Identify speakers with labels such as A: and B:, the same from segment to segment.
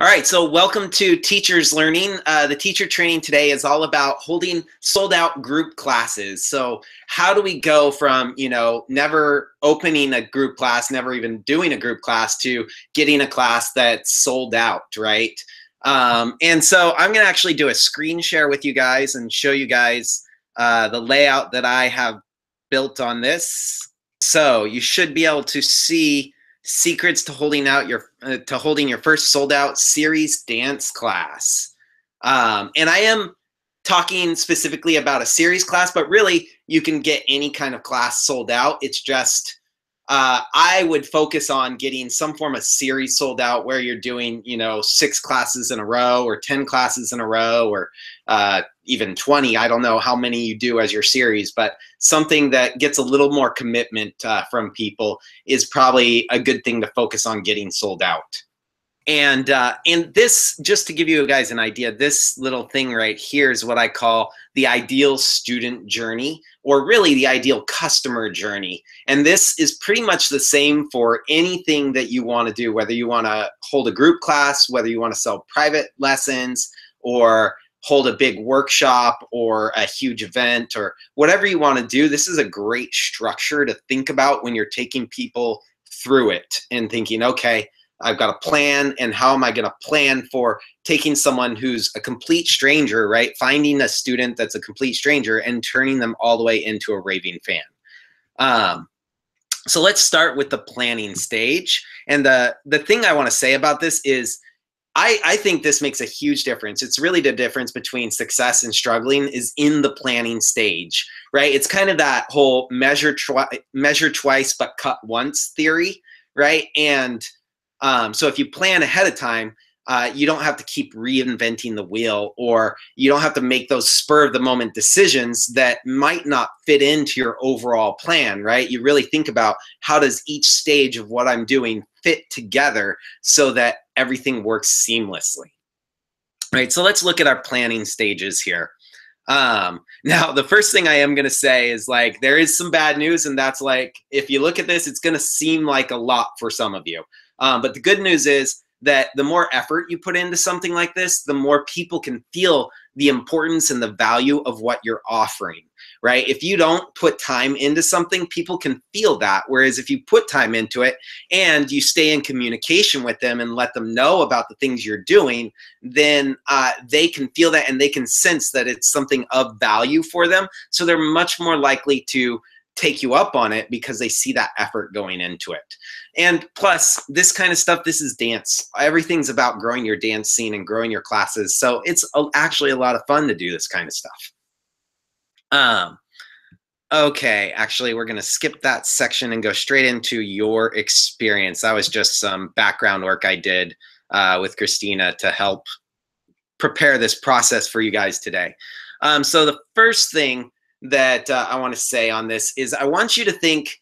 A: All right, so welcome to Teachers Learning. The teacher training today is all about holding sold out group classes. So how do we go from, never opening a group class, never even doing a group class to getting a class that's sold out, right? And so I'm gonna actually do a screen share with you guys and show you guys the layout that I have built on this. So you should be able to see secrets to holding your first sold out series dance class. And I am talking specifically about a series class, but really you can get any kind of class sold out. It's just I would focus on getting some form of series sold out where you're doing, 6 classes in a row or 10 classes in a row or even 20. I don't know how many you do as your series, but something that gets a little more commitment from people is probably a good thing to focus on getting sold out. And this, just to give you guys an idea, this little thing right here is what I call the ideal student journey, or really the ideal customer journey. And this is pretty much the same for anything that you want to do, whether you want to hold a group class, whether you want to sell private lessons, or hold a big workshop or a huge event, or whatever you want to do. This is a great structure to think about when you're taking people through it and thinking, okay, I've got a plan, and how am I going to plan for taking someone who's a complete stranger, right? Finding a student that's a complete stranger and turning them all the way into a raving fan. So let's start with the planning stage. And the thing I want to say about this is I think this makes a huge difference. It's really the difference between success and struggling is in the planning stage, right? It's kind of that whole measure twice but cut once theory, right? And so if you plan ahead of time, you don't have to keep reinventing the wheel, or you don't have to make those spur of the moment decisions that might not fit into your overall plan, right? You really think about, how does each stage of what I'm doing fit together so that everything works seamlessly, right? So let's look at our planning stages here. Now, the first thing I am going to say is, like, there is some bad news, and that's, like, if you look at this, it's going to seem like a lot for some of you. But the good news is that the more effort you put into something like this, the more people can feel the importance and the value of what you're offering, right? If you don't put time into something, people can feel that. Whereas if you put time into it and you stay in communication with them and let them know about the things you're doing, then they can feel that, and they can sense that it's something of value for them. So they're much more likely to take you up on it because they see that effort going into it. And plus, this kind of stuff, this is dance. Everything's about growing your dance scene and growing your classes. So it's actually a lot of fun to do this kind of stuff. Okay, actually, we're going to skip that section and go straight into your experience. That was just some background work I did with Christina to help prepare this process for you guys today. So the first thing that I want to say on this is, I want you to think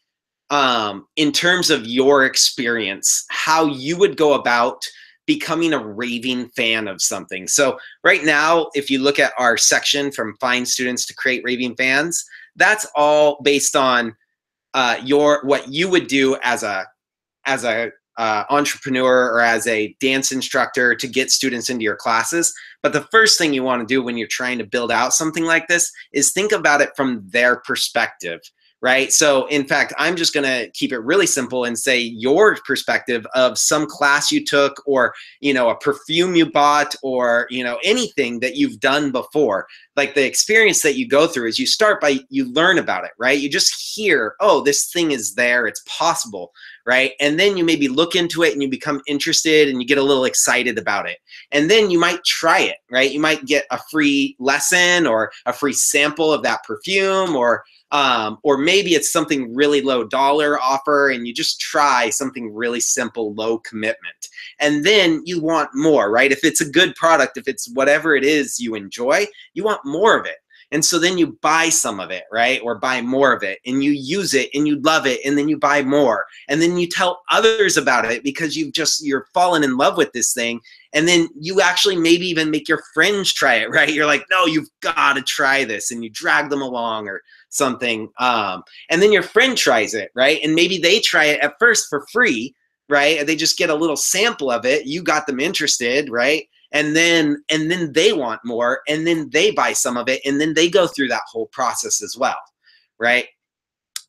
A: in terms of your experience, how you would go about becoming a raving fan of something. So right now, if you look at our section from Find Students to Create Raving Fans, that's all based on what you would do as a entrepreneur or as a dance instructor to get students into your classes. But the first thing you want to do when you're trying to build out something like this is think about it from their perspective, right? So in fact, I'm just going to keep it really simple and say your perspective of some class you took, or, a perfume you bought, or, anything that you've done before. Like, the experience that you go through is you start by, you learn about it, right? You just hear, oh, this thing is there, it's possible, right? And then you maybe look into it and you become interested and you get a little excited about it. And then you might try it, right? You might get a free lesson or a free sample of that perfume, or maybe it's something really low dollar offer and you just try something really simple, low commitment. And then you want more, right? If it's a good product, if it's whatever it is you enjoy, you want more of it. And so then you buy some of it, right? Or buy more of it, and you use it and you love it, and then you buy more. And then you tell others about it because you're fallen in love with this thing. And then you actually maybe even make your friends try it, right? You're like, no, you've got to try this. And you drag them along or something. And then your friend tries it, right? And maybe they try it at first for free, right? They just get a little sample of it. You got them interested, right? And then they want more, and then they buy some of it, and then they go through that whole process as well, right?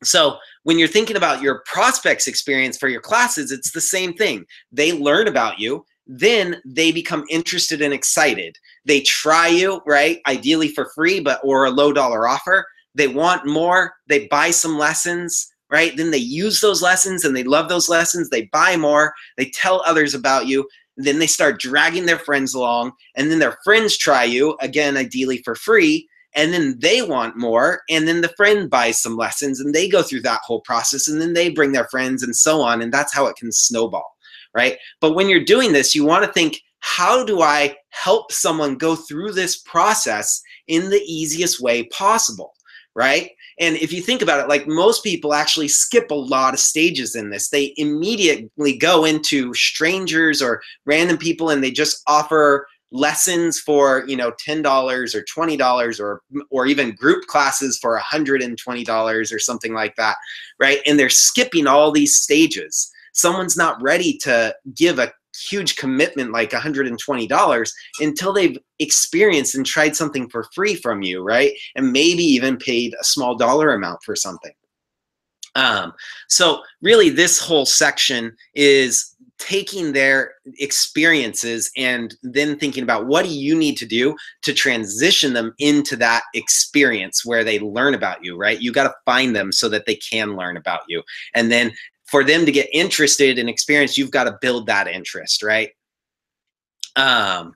A: So when you're thinking about your prospects experience for your classes, it's the same thing. They learn about you, then they become interested and excited. They try you, right? Ideally for free, or a low dollar offer. They want more, they buy some lessons, right? Then they use those lessons and they love those lessons. They buy more, they tell others about you. Then they start dragging their friends along, and then their friends try you, again, ideally for free. And then they want more, and then the friend buys some lessons, and they go through that whole process, and then they bring their friends, and so on, and that's how it can snowball, right? But when you're doing this, you want to think, how do I help someone go through this process in the easiest way possible, right? And if you think about it, like, most people actually skip a lot of stages in this. They immediately go into strangers or random people, and they just offer lessons for, you know, $10 or $20, or even group classes for $120 or something like that, right? And they're skipping all these stages. Someone's not ready to give a huge commitment like $120 until they've experienced and tried something for free from you, right? And maybe even paid a small dollar amount for something. So really, this whole section is taking their experiences and then thinking about, what do you need to do to transition them into that experience where they learn about you, right? You got to find them so that they can learn about you. And then for them to get interested in experience, you've got to build that interest, right? And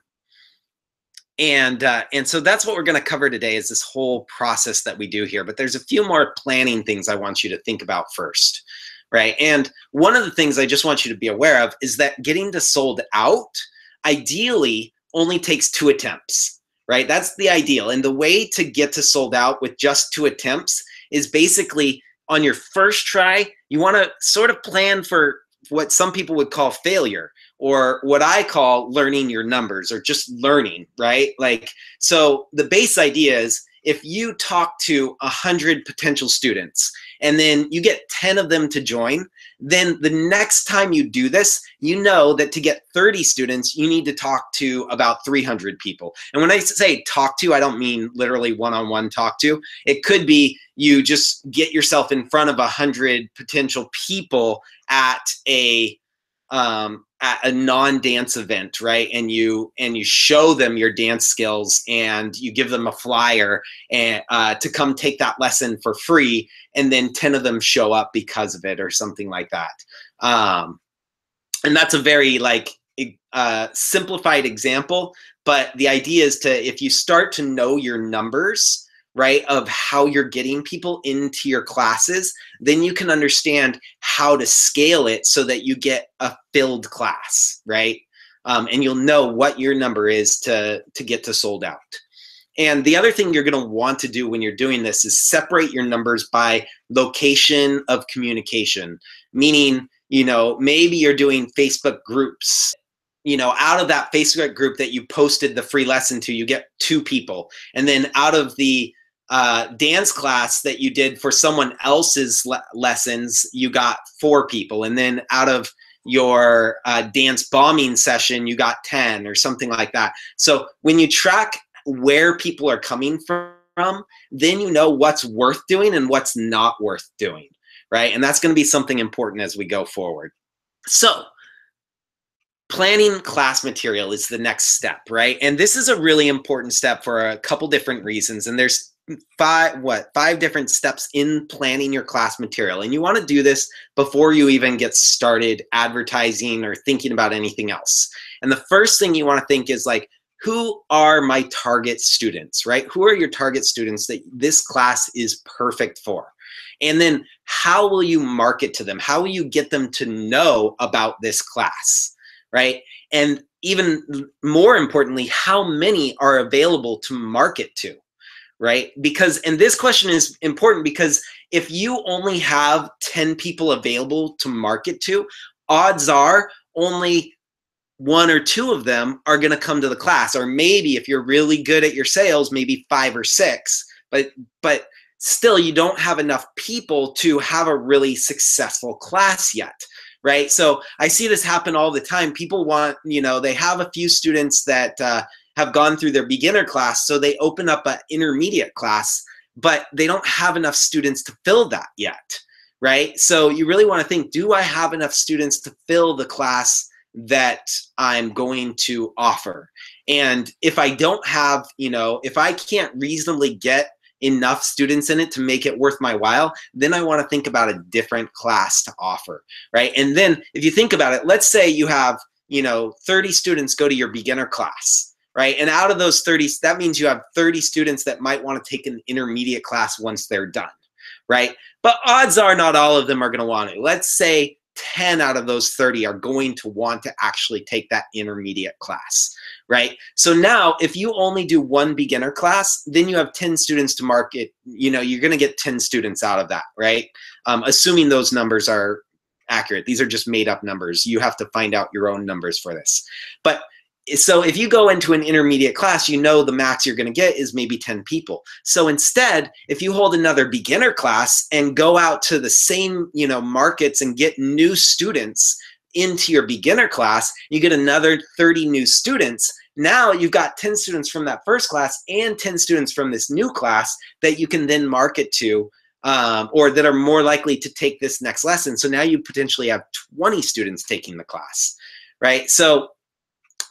A: so that's what we're going to cover today, is this whole process that we do here. But there's a few more planning things I want you to think about first, right? And one of the things I just want you to be aware of is that getting to sold out ideally only takes 2 attempts, right? That's the ideal. And the way to get to sold out with just 2 attempts is basically, on your first try, you want to sort of plan for what some people would call failure, or what I call learning your numbers, or just learning, right? Like, so the base idea is, if you talk to 100 potential students and then you get 10 of them to join, then the next time you do this, you know that to get 30 students, you need to talk to about 300 people. And when I say talk to, I don't mean literally one-on-one talk to. It could be you just get yourself in front of 100 potential people at a non-dance event, right? And you show them your dance skills, and you give them a flyer and to come take that lesson for free, and then 10 of them show up because of it, or something like that. And that's a very simplified example, but the idea is if you start to know your numbers, right, of how you're getting people into your classes, then you can understand how to scale it so that you get a filled class, right? And you'll know what your number is to get to sold out. And the other thing you're going to want to do when you're doing this is separate your numbers by location of communication. Meaning, you know, maybe you're doing Facebook groups. You know, out of that Facebook group that you posted the free lesson to, you get 2 people. And then out of the dance class that you did for someone else's lessons, you got 4 people. And then out of your dance bombing session, you got 10, or something like that. So when you track where people are coming from, then you know what's worth doing and what's not worth doing, right? And that's going to be something important as we go forward. So planning class material is the next step, right? And this is a really important step for a couple different reasons. And there's 5 different steps in planning your class material. And you want to do this before you even get started advertising or thinking about anything else. And the first thing you want to think is, like, who are my target students, right? Who are your target students that this class is perfect for? And then how will you market to them? How will you get them to know about this class, right? And even more importantly, how many are available to market to, right? Because, and this question is important, because if you only have 10 people available to market to, odds are only 1 or 2 of them are going to come to the class. Or maybe if you're really good at your sales, maybe 5 or 6, but still you don't have enough people to have a really successful class yet, right? So I see this happen all the time. People want, they have a few students that have gone through their beginner class, so they open up an intermediate class, but they don't have enough students to fill that yet, right? So you really want to think, do I have enough students to fill the class that I'm going to offer? And if I don't have, if I can't reasonably get enough students in it to make it worth my while, then I want to think about a different class to offer, right? And then if you think about it, let's say you have, 30 students go to your beginner class, right? And out of those 30, that means you have 30 students that might want to take an intermediate class once they're done, right? But odds are not all of them are going to want to. Let's say 10 out of those 30 are going to want to actually take that intermediate class, right? So now if you only do one beginner class, then you have 10 students to market, you're going to get 10 students out of that, right? Assuming those numbers are accurate. These are just made up numbers. You have to find out your own numbers for this. But so if you go into an intermediate class, the max you're going to get is maybe 10 people. So instead, if you hold another beginner class and go out to the same, markets and get new students into your beginner class, you get another 30 new students. Now you've got 10 students from that first class and 10 students from this new class that you can then market to, or that are more likely to take this next lesson. So now you potentially have 20 students taking the class, right? So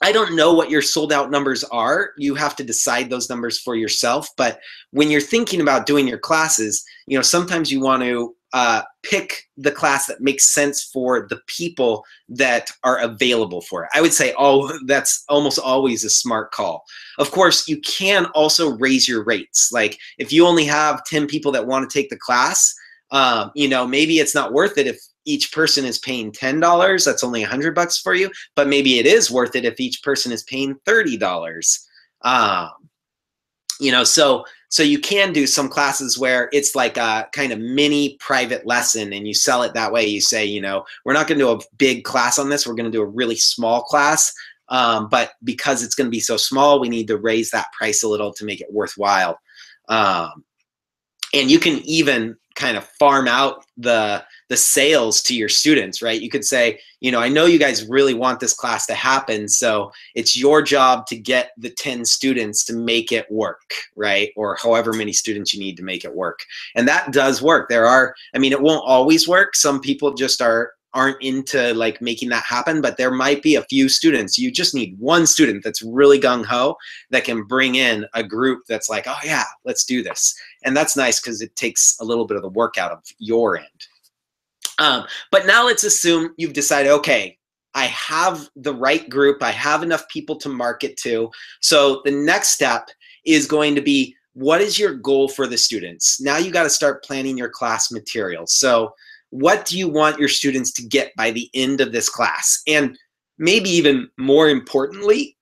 A: I don't know what your sold out numbers are. You have to decide those numbers for yourself. But when you're thinking about doing your classes, sometimes you want to pick the class that makes sense for the people that are available for it. I would say that's almost always a smart call. Of course, you can also raise your rates. Like if you only have 10 people that want to take the class, maybe it's not worth it if each person is paying $10, that's only $100 for you, but maybe it is worth it if each person is paying $30. So you can do some classes where it's like a kind of mini private lesson and you sell it that way. You say, we're not going to do a big class on this. We're going to do a really small class. But because it's going to be so small, we need to raise that price a little to make it worthwhile. And you can even kind of farm out the sales to your students, right? You could say, I know you guys really want this class to happen, so it's your job to get the 10 students to make it work, right? Or however many students you need to make it work. And that does work. It won't always work. Some people just aren't into like making that happen, but there might be a few students. You just need one student that's really gung-ho that can bring in a group that's like, oh yeah, let's do this. And that's nice because it takes a little bit of the work out of your end. But now let's assume you've decided, okay, I have the right group. I have enough people to market to. So the next step is going to be, what is your goal for the students? Now you got to start planning your class materials. So what do you want your students to get by the end of this class? And maybe even more importantly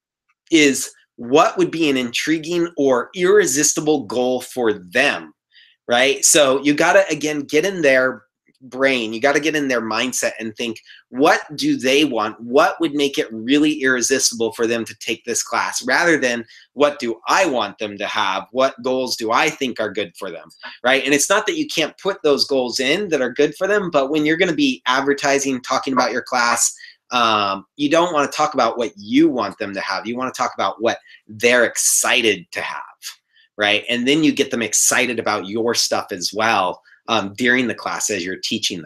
A: is, what would be an intriguing or irresistible goal for them, right? So you got to, again, get in their brain. You got to get in their mindset and think, what do they want? What would make it really irresistible for them to take this class, rather than what do I want them to have? What goals do I think are good for them, right? And it's not that you can't put those goals in that are good for them, but when you're going to be advertising, talking about your class, you don't want to talk about what you want them to have. You want to talk about what they're excited to have, right? And then you get them excited about your stuff as well during the class as you're teaching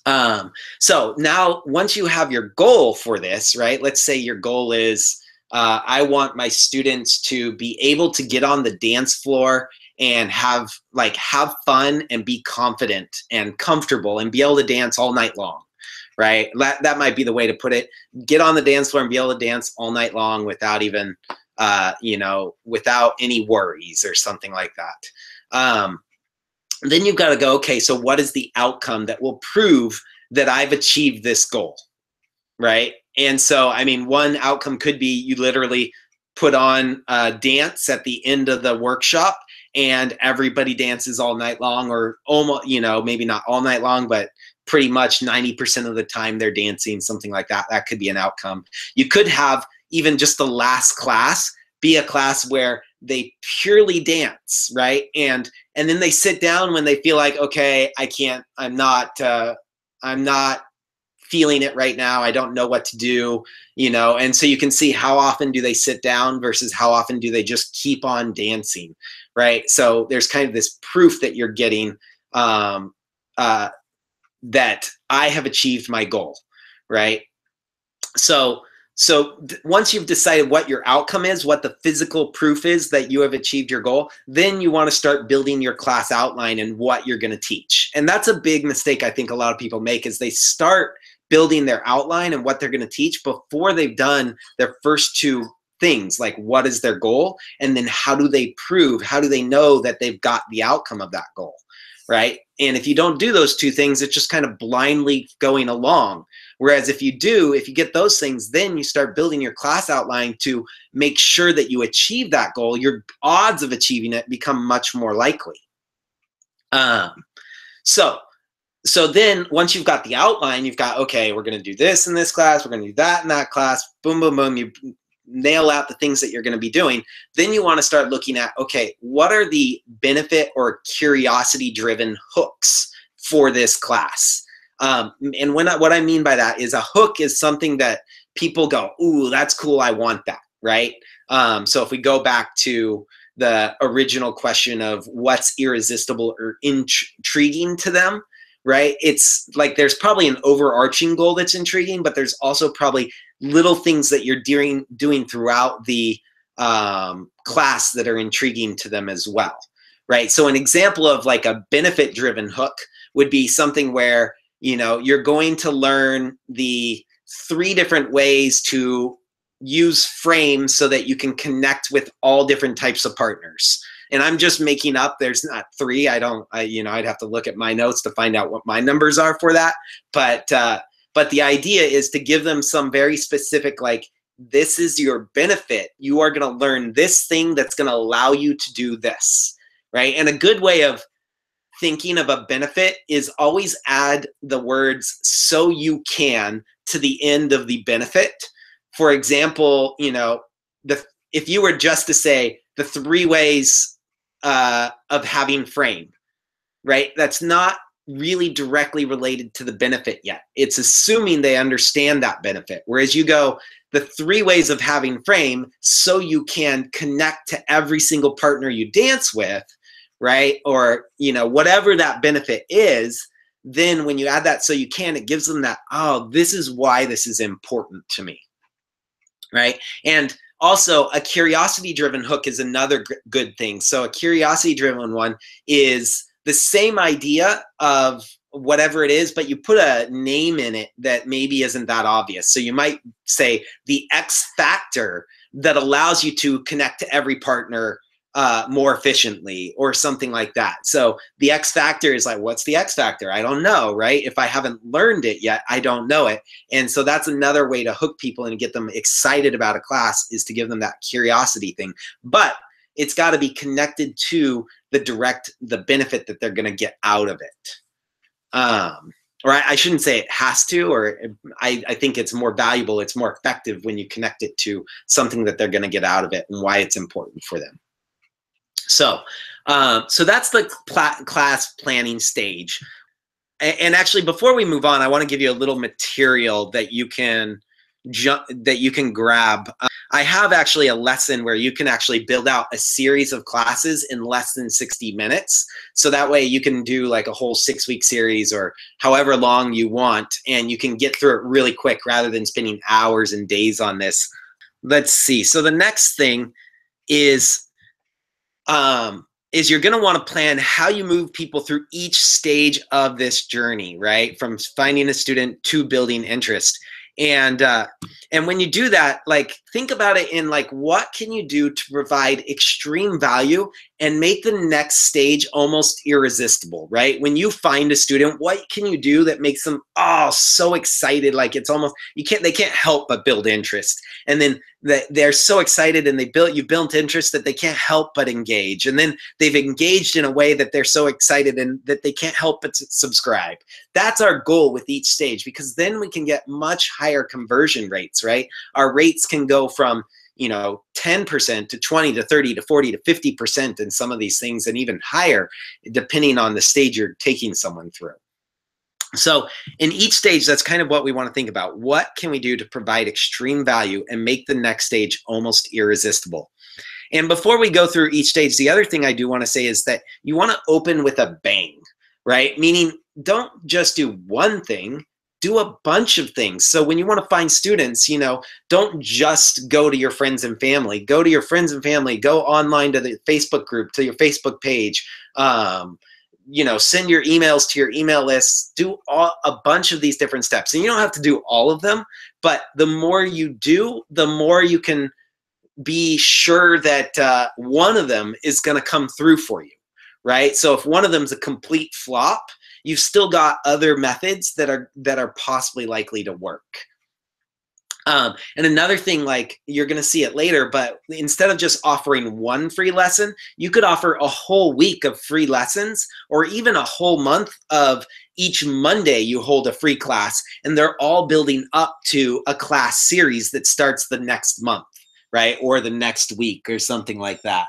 A: them. So now once you have your goal for this, right? Let's say your goal is, I want my students to be able to get on the dance floor and have fun and be confident and comfortable and be able to dance all night long, right? That might be the way to put it. Get on the dance floor and be able to dance all night long without even, without any worries or something like that. Then you've got to go, okay, so what is the outcome that will prove that I've achieved this goal, right? And so, one outcome could be you literally put on a dance at the end of the workshop and everybody dances all night long, or almost, maybe not all night long, but pretty much 90% of the time they're dancing, something like that. That could be an outcome. You could have even just the last class be a class where they purely dance, right? And then they sit down when they feel like, okay, I'm not feeling it right now. I don't know what to do, you know. And so you can see how often do they sit down versus how often do they just keep on dancing, right? So there's kind of this proof that you're getting that I have achieved my goal, right? So once you've decided what your outcome is, what the physical proof is that you have achieved your goal, then you want to start building your class outline and what you're going to teach. And that's a big mistake I think a lot of people make, is they start building their outline and what they're going to teach before they've done their first two things, like what is their goal, and then how do they know that they've got the outcome of that goal, right? And if you don't do those two things, it's just kind of blindly going along. Whereas if you get those things, then you start building your class outline to make sure that you achieve that goal. Your odds of achieving it become much more likely. So then once you've got the outline, you've got, okay, we're going to do this in this class, we're going to do that in that class, boom, boom, boom. You nail out the things that you're going to be doing. Then you want to start looking at, okay, what are the benefit or curiosity driven hooks for this class? And what I mean by that is, a hook is something that people go, ooh, that's cool, I want that, right? So if we go back to the original question of what's irresistible or intriguing to them, right? It's like there's probably an overarching goal that's intriguing, but there's also probably little things that you're doing throughout the class that are intriguing to them as well, right? So an example of like a benefit-driven hook would be something where, you know, you're going to learn the 3 different ways to use frames so that you can connect with all different types of partners. And I'm just making up, there's not 3. I'd have to look at my notes to find out what my numbers are for that. But the idea is to give them some very specific, like, this is your benefit. You are going to learn this thing that's going to allow you to do this, right? And a good way of thinking of a benefit is always add the words "so you can" to the end of the benefit. For example, you know, if you were just to say the 3 ways of having frame, right? That's not really directly related to the benefit yet. It's assuming they understand that benefit. Whereas you go, the 3 ways of having frame, so you can connect to every single partner you dance with, right? Or, you know, whatever that benefit is, then when you add that "so you can," it gives them that, oh, this is why this is important to me, right? And also, a curiosity-driven hook is another good thing. So a curiosity-driven one is the same idea of whatever it is, but you put a name in it that maybe isn't that obvious. So you might say the X factor that allows you to connect to every partner more efficiently, or something like that. So the X factor is like, what's the X factor? I don't know, right? If I haven't learned it yet, I don't know it. And so that's another way to hook people and get them excited about a class, is to give them that curiosity thing. But it's got to be connected to the benefit that they're going to get out of it. Or I shouldn't say it has to, or I think it's more valuable, it's more effective when you connect it to something that they're going to get out of it and why it's important for them. So that's the class planning stage. And actually, before we move on, I want to give you a little material that you can grab. I have actually a lesson where you can actually build out a series of classes in less than 60 minutes. So that way you can do like a whole 6-week series or however long you want, and you can get through it really quick rather than spending hours and days on this. Let's see. So the next thing is you're going to want to plan how you move people through each stage of this journey, right? From finding a student to building interest. And when you do that, like, think about it in like, what can you do to provide extreme value and make the next stage almost irresistible, right? When you find a student, what can you do that makes them, oh, so excited? Like, it's almost, they can't help but build interest. And then they're so excited, and you've built interest that they can't help but engage. And then they've engaged in a way that they're so excited and that they can't help but subscribe. That's our goal with each stage, because then we can get much higher conversion rates, right? Our rates can go from, you know, 10% to 20 to 30 to 40 to 50% in some of these things, and even higher depending on the stage you're taking someone through. So in each stage, that's kind of what we want to think about. What can we do to provide extreme value and make the next stage almost irresistible? And before we go through each stage, the other thing I do want to say is that you want to open with a bang, right? Meaning don't just do one thing, do a bunch of things. So when you want to find students, don't just go to your friends and family. Go to your friends and family. Go online to the Facebook group, to your Facebook page. Send your emails to your email lists. Do a bunch of these different steps. And you don't have to do all of them, but the more you do, the more you can be sure that one of them is going to come through for you, right? So if one of them is a complete flop, you've still got other methods that are possibly likely to work. And another thing, like you're going to see it later, but instead of just offering one free lesson, you could offer a whole week of free lessons, or even a whole month of each Monday you hold a free class, and they're all building up to a class series that starts the next month, right? Or the next week or something like that.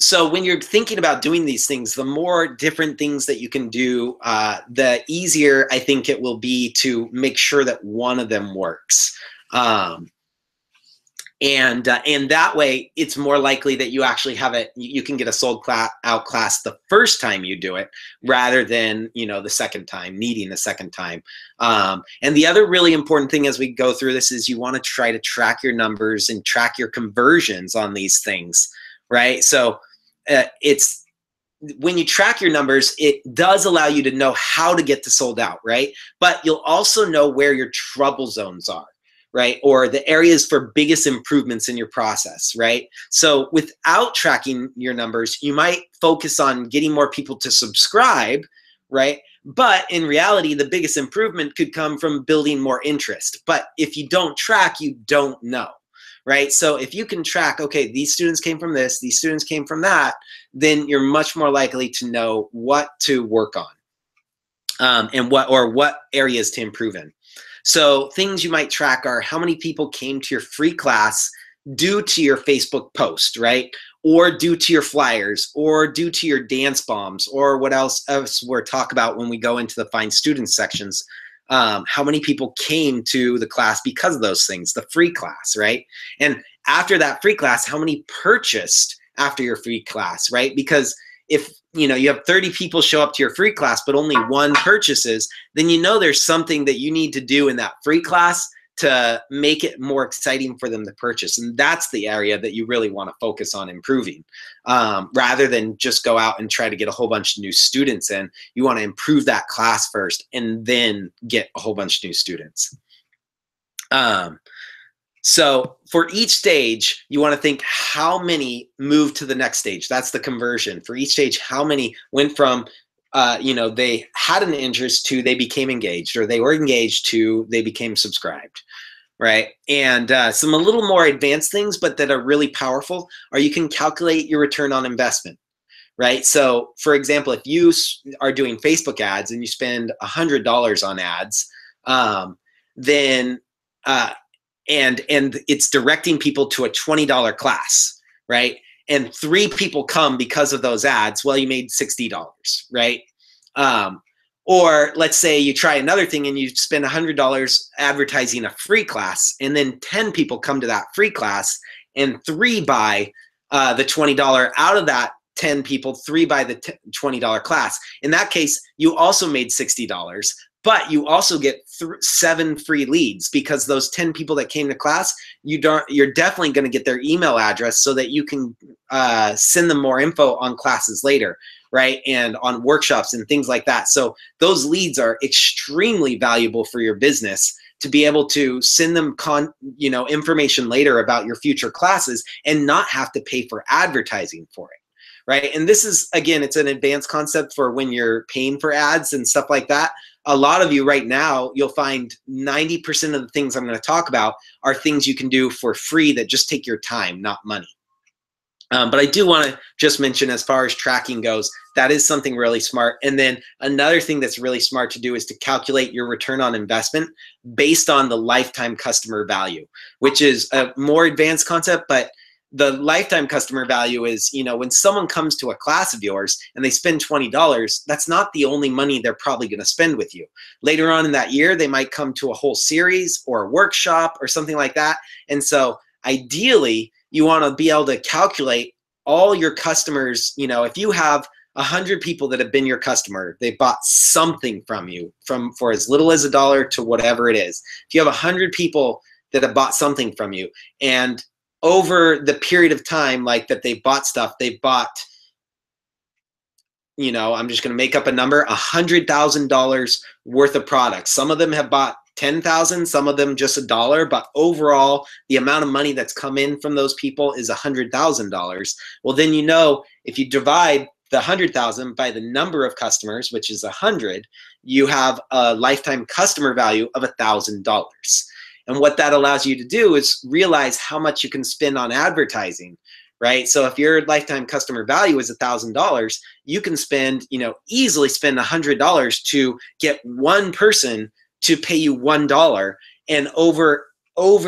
A: So when you're thinking about doing these things, the more different things that you can do, the easier I think it will be to make sure that one of them works. And that way, it's more likely that you actually have it. You can get a sold out class the first time you do it, rather than the second time, needing the second time. And the other really important thing as we go through this is you want to try to track your numbers and track your conversions on these things, right? So it's when you track your numbers, it does allow you to know how to get to sold out, right? But you'll also know where your trouble zones are, right? Or the areas for biggest improvements in your process, right? So without tracking your numbers, you might focus on getting more people to subscribe, right? But in reality, the biggest improvement could come from building more interest. But if you don't track, you don't know, right? So if you can track, okay, these students came from this, these students came from that, then you're much more likely to know what to work on, and what areas to improve in. So things you might track are how many people came to your free class due to your Facebook post, right? Or due to your flyers, or due to your dance bombs, or what else we'll talk about when we go into the Find Students sections. How many people came to the class because of those things, the free class, right? And after that free class, how many purchased after your free class, right? Because if you have 30 people show up to your free class, but only one purchases, then there's something that you need to do in that free class to make it more exciting for them to purchase. And that's the area that you really want to focus on improving, rather than just go out and try to get a whole bunch of new students in. You want to improve that class first and then get a whole bunch of new students. So for each stage, you want to think how many moved to the next stage. That's the conversion. For each stage, how many went from, they had an interest to they became engaged, or they were engaged to they became subscribed, right? And some a little more advanced things, but that are really powerful, are you can calculate your return on investment, right? So for example, if you are doing Facebook ads and you spend $100 on ads, then and it's directing people to a $20 class, right? And 3 people come because of those ads, well, you made $60, right? Or let's say you try another thing and you spend $100 advertising a free class, and then 10 people come to that free class, and 3 buy the $20 out of that 10 people, 3 buy the $20 class. In that case, you also made $60. But you also get 7 free leads, because those 10 people that came to class, you're definitely going to get their email address so that you can send them more info on classes later, right? And on workshops and things like that. So those leads are extremely valuable for your business, to be able to send them information later about your future classes and not have to pay for advertising for it. Right. And this is, again, it's an advanced concept for when you're paying for ads and stuff like that. A lot of you right now, you'll find 90% of the things I'm going to talk about are things you can do for free that just take your time, not money. But I do want to just mention, as far as tracking goes, that is something really smart. And then another thing that's really smart to do is to calculate your return on investment based on the lifetime customer value, which is a more advanced concept, but the lifetime customer value is, you know, when someone comes to a class of yours and they spend $20, that's not the only money they're probably going to spend with you. Later on in that year, they might come to a whole series or a workshop or something like that. And so ideally, you want to be able to calculate all your customers. You know, if you have 100 people that have been your customer, they bought something from you for as little as $1 to whatever it is. If you have 100 people that have bought something from you, and over the period of time, like that they bought stuff, they bought, you know, I'm just going to make up a number, $100,000 worth of products. Some of them have bought 10,000, some of them just $1, but overall, the amount of money that's come in from those people is $100,000. Well, then, you know, if you divide the 100,000 by the number of customers, which is 100, you have a lifetime customer value of $1,000. And what that allows you to do is realize how much you can spend on advertising, right? So if your lifetime customer value is $1,000, you can spend, you know, easily spend $100 to get one person to pay you $1. And over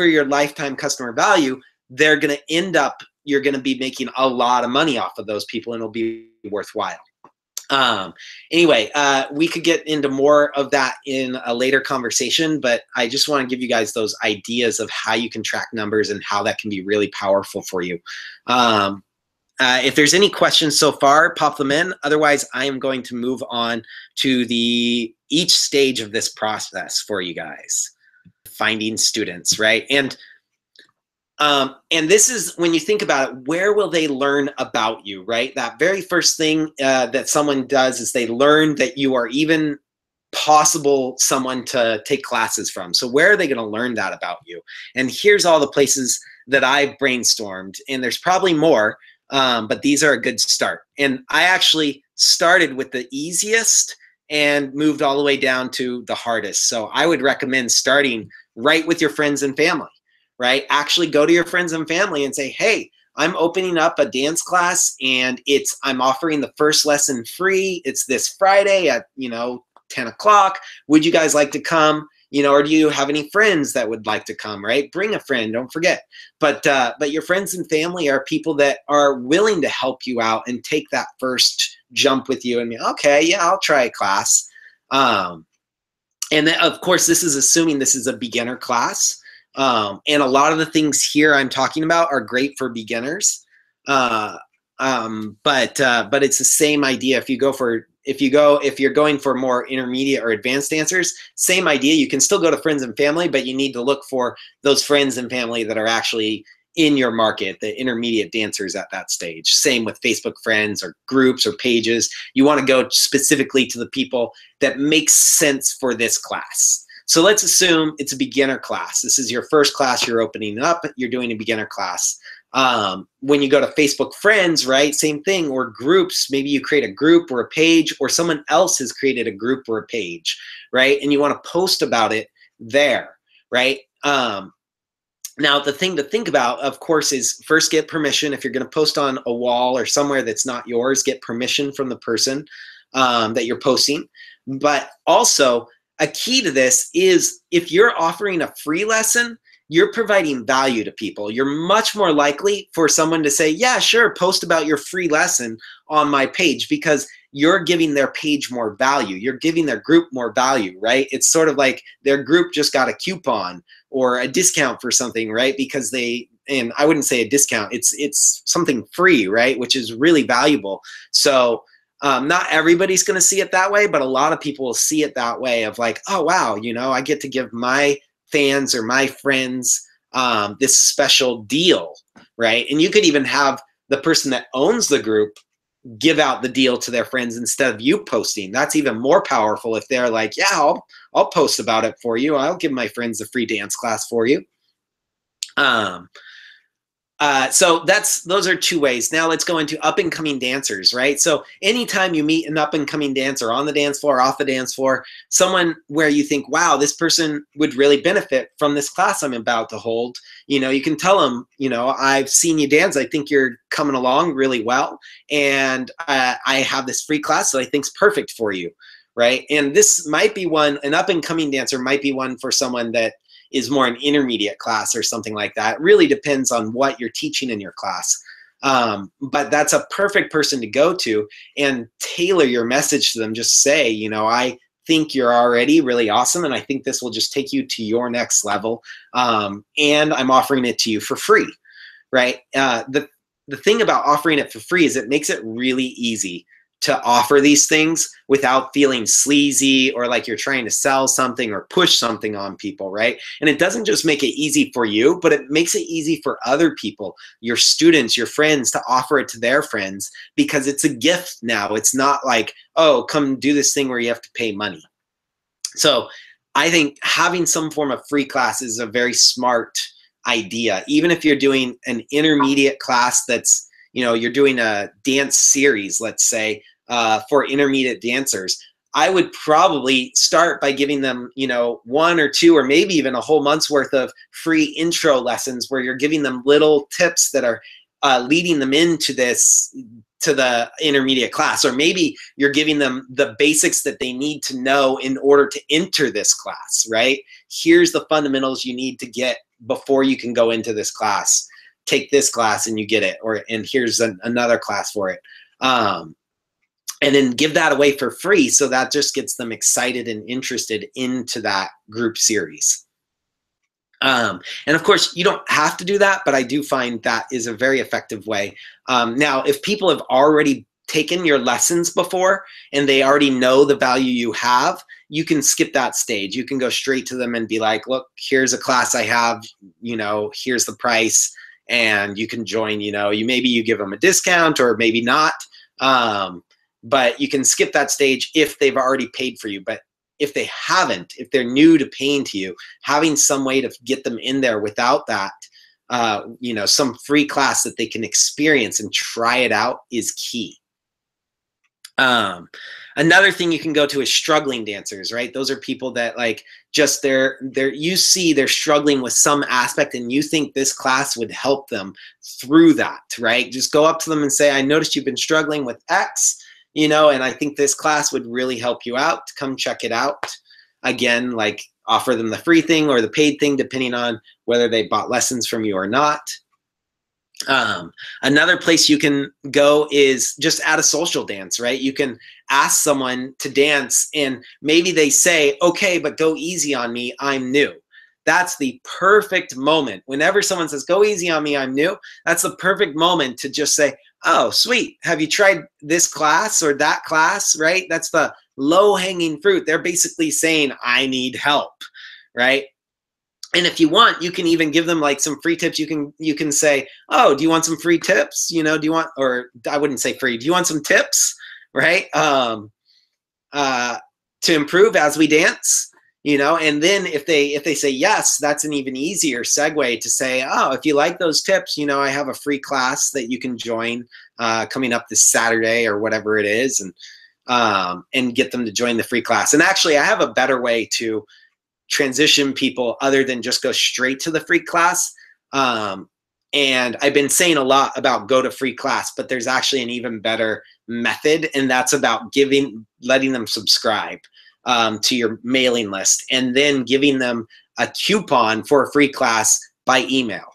A: your lifetime customer value, they're going to end up, you're going to be making a lot of money off of those people, and it'll be worthwhile. Anyway, we could get into more of that in a later conversation, but I just want to give you guys those ideas of how you can track numbers and how that can be really powerful for you. If there's any questions so far, pop them in. Otherwise, I am going to move on to each stage of this process for you guys. Finding students, right? And this is, when you think about it, where will they learn about you, right? That very first thing that someone does is they learn that you are even possible someone to take classes from. So where are they going to learn that about you? And here's all the places that I've brainstormed, and there's probably more, but these are a good start. And I actually started with the easiest and moved all the way down to the hardest. So I would recommend starting right with your friends and family. Right? Actually go to your friends and family and say, hey, I'm opening up a dance class, and I'm offering the first lesson free. It's this Friday at, you know, 10 o'clock. Would you guys like to come? You know, or do you have any friends that would like to come, right? Bring a friend, don't forget. But your friends and family are people that are willing to help you out and take that first jump with you and be, okay, yeah, I'll try a class. And then, of course, this is assuming this is a beginner class. And a lot of the things here I'm talking about are great for beginners. But it's the same idea. If you're going for more intermediate or advanced dancers, same idea. You can still go to friends and family, but you need to look for those friends and family that are actually in your market, the intermediate dancers at that stage. Same with Facebook friends or groups or pages. You want to go specifically to the people that make sense for this class. So let's assume it's a beginner class. This is your first class you're opening up. You're doing a beginner class. When you go to Facebook friends, right, same thing, or groups. Maybe you create a group or a page, or someone else has created a group or a page, right? And you want to post about it there, right? Now, the thing to think about, of course, is first get permission. If you're going to post on a wall or somewhere that's not yours, get permission from the person that you're posting. But also, a key to this is if you're offering a free lesson, you're providing value to people. You're much more likely for someone to say, yeah, sure, post about your free lesson on my page, because you're giving their page more value. You're giving their group more value, right? It's sort of like their group just got a coupon or a discount for something, right? Because and I wouldn't say a discount, it's something free, right? Which is really valuable. So not everybody's going to see it that way, but a lot of people will see it that way of like, oh, wow, you know, I get to give my fans or my friends this special deal, right? And you could even have the person that owns the group give out the deal to their friends instead of you posting. That's even more powerful if they're like, yeah, I'll post about it for you. I'll give my friends a free dance class for you. So those are two ways. Now let's go into up and coming dancers, right? So anytime you meet an up and coming dancer on the dance floor, off the dance floor, someone where you think, wow, this person would really benefit from this class I'm about to hold, you know, you can tell them, you know, I've seen you dance. I think you're coming along really well. And I have this free class that I think is perfect for you, right? And this might be one, an up and coming dancer might be one for someone that is more an intermediate class or something like that. It really depends on what you're teaching in your class. But that's a perfect person to go to and tailor your message to them. Just say, you know, I think you're already really awesome, and I think this will just take you to your next level. And I'm offering it to you for free, right? The thing about offering it for free is it makes it really easy to offer these things without feeling sleazy or like you're trying to sell something or push something on people, right? And it doesn't just make it easy for you, but it makes it easy for other people, your students, your friends, to offer it to their friends, because it's a gift now. It's not like, oh, come do this thing where you have to pay money. So I think having some form of free class is a very smart idea. Even if you're doing an intermediate class that's, you know, you're doing a dance series, let's say, for intermediate dancers, I would probably start by giving them, you know, 1 or 2 or maybe even a whole month's worth of free intro lessons where you're giving them little tips that are leading them into this, to the intermediate class. Or maybe you're giving them the basics that they need to know in order to enter this class, right? Here's the fundamentals you need to get before you can go into this class. Take this class and you get it, and here's another class for it. And then give that away for free, so that just gets them excited and interested into that group series. And of course, you don't have to do that, but I do find that is a very effective way. Now, if people have already taken your lessons before and they already know the value you have, you can skip that stage. You can go straight to them and be like, look, here's a class I have, you know, here's the price, and you can join. You know, maybe you give them a discount or maybe not. But you can skip that stage if they've already paid for you. But if they haven't, if they're new to paying to you, having some way to get them in there without that, you know, some free class that they can experience and try it out is key. Another thing you can go to is struggling dancers, right? Those are people that like just you see they're struggling with some aspect and you think this class would help them through that, right? Just go up to them and say, I noticed you've been struggling with X, you know, and I think this class would really help you out. Come check it out. Again, like offer them the free thing or the paid thing, depending on whether they bought lessons from you or not. Another place you can go is just at a social dance, right? You can ask someone to dance and maybe they say, okay, but go easy on me, I'm new. That's the perfect moment. Whenever someone says, go easy on me, I'm new, that's the perfect moment to just say, oh, sweet, have you tried this class or that class, right? That's the low-hanging fruit. They're basically saying, I need help, right? And if you want, you can even give them like some free tips. You can say, oh, do you want some free tips? You know, do you want, or I wouldn't say free, do you want some tips, right? To improve as we dance, you know, and then if they say yes, that's an even easier segue to say, oh, if you like those tips, you know, I have a free class that you can join coming up this Saturday or whatever it is, and get them to join the free class. And actually, I have a better way to transition people other than just go straight to the free class. And I've been saying a lot about go to free class, but there's actually an even better method, and that's about letting them subscribe to your mailing list and then giving them a coupon for a free class by email.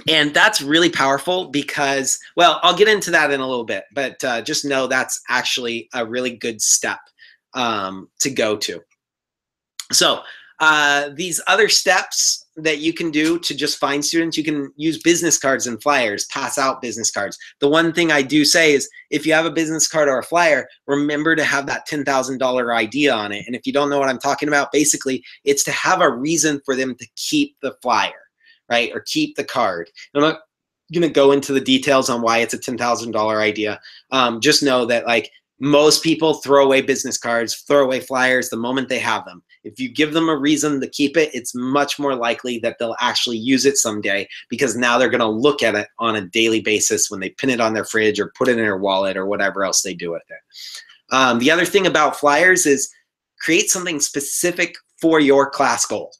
A: And that's really powerful because, well, I'll get into that in a little bit, but just know that's actually a really good step to go to. So these other steps that you can do to just find students, you can use business cards and flyers, pass out business cards. The one thing I do say is if you have a business card or a flyer, remember to have that $10,000 idea on it. And if you don't know what I'm talking about, basically it's to have a reason for them to keep the flyer, right? Or keep the card. I'm not going to go into the details on why it's a $10,000 idea. Just know that like most people throw away business cards, throw away flyers the moment they have them. If you give them a reason to keep it, it's much more likely that they'll actually use it someday because now they're going to look at it on a daily basis when they pin it on their fridge or put it in their wallet or whatever else they do with it. The other thing about flyers is create something specific for your class goal,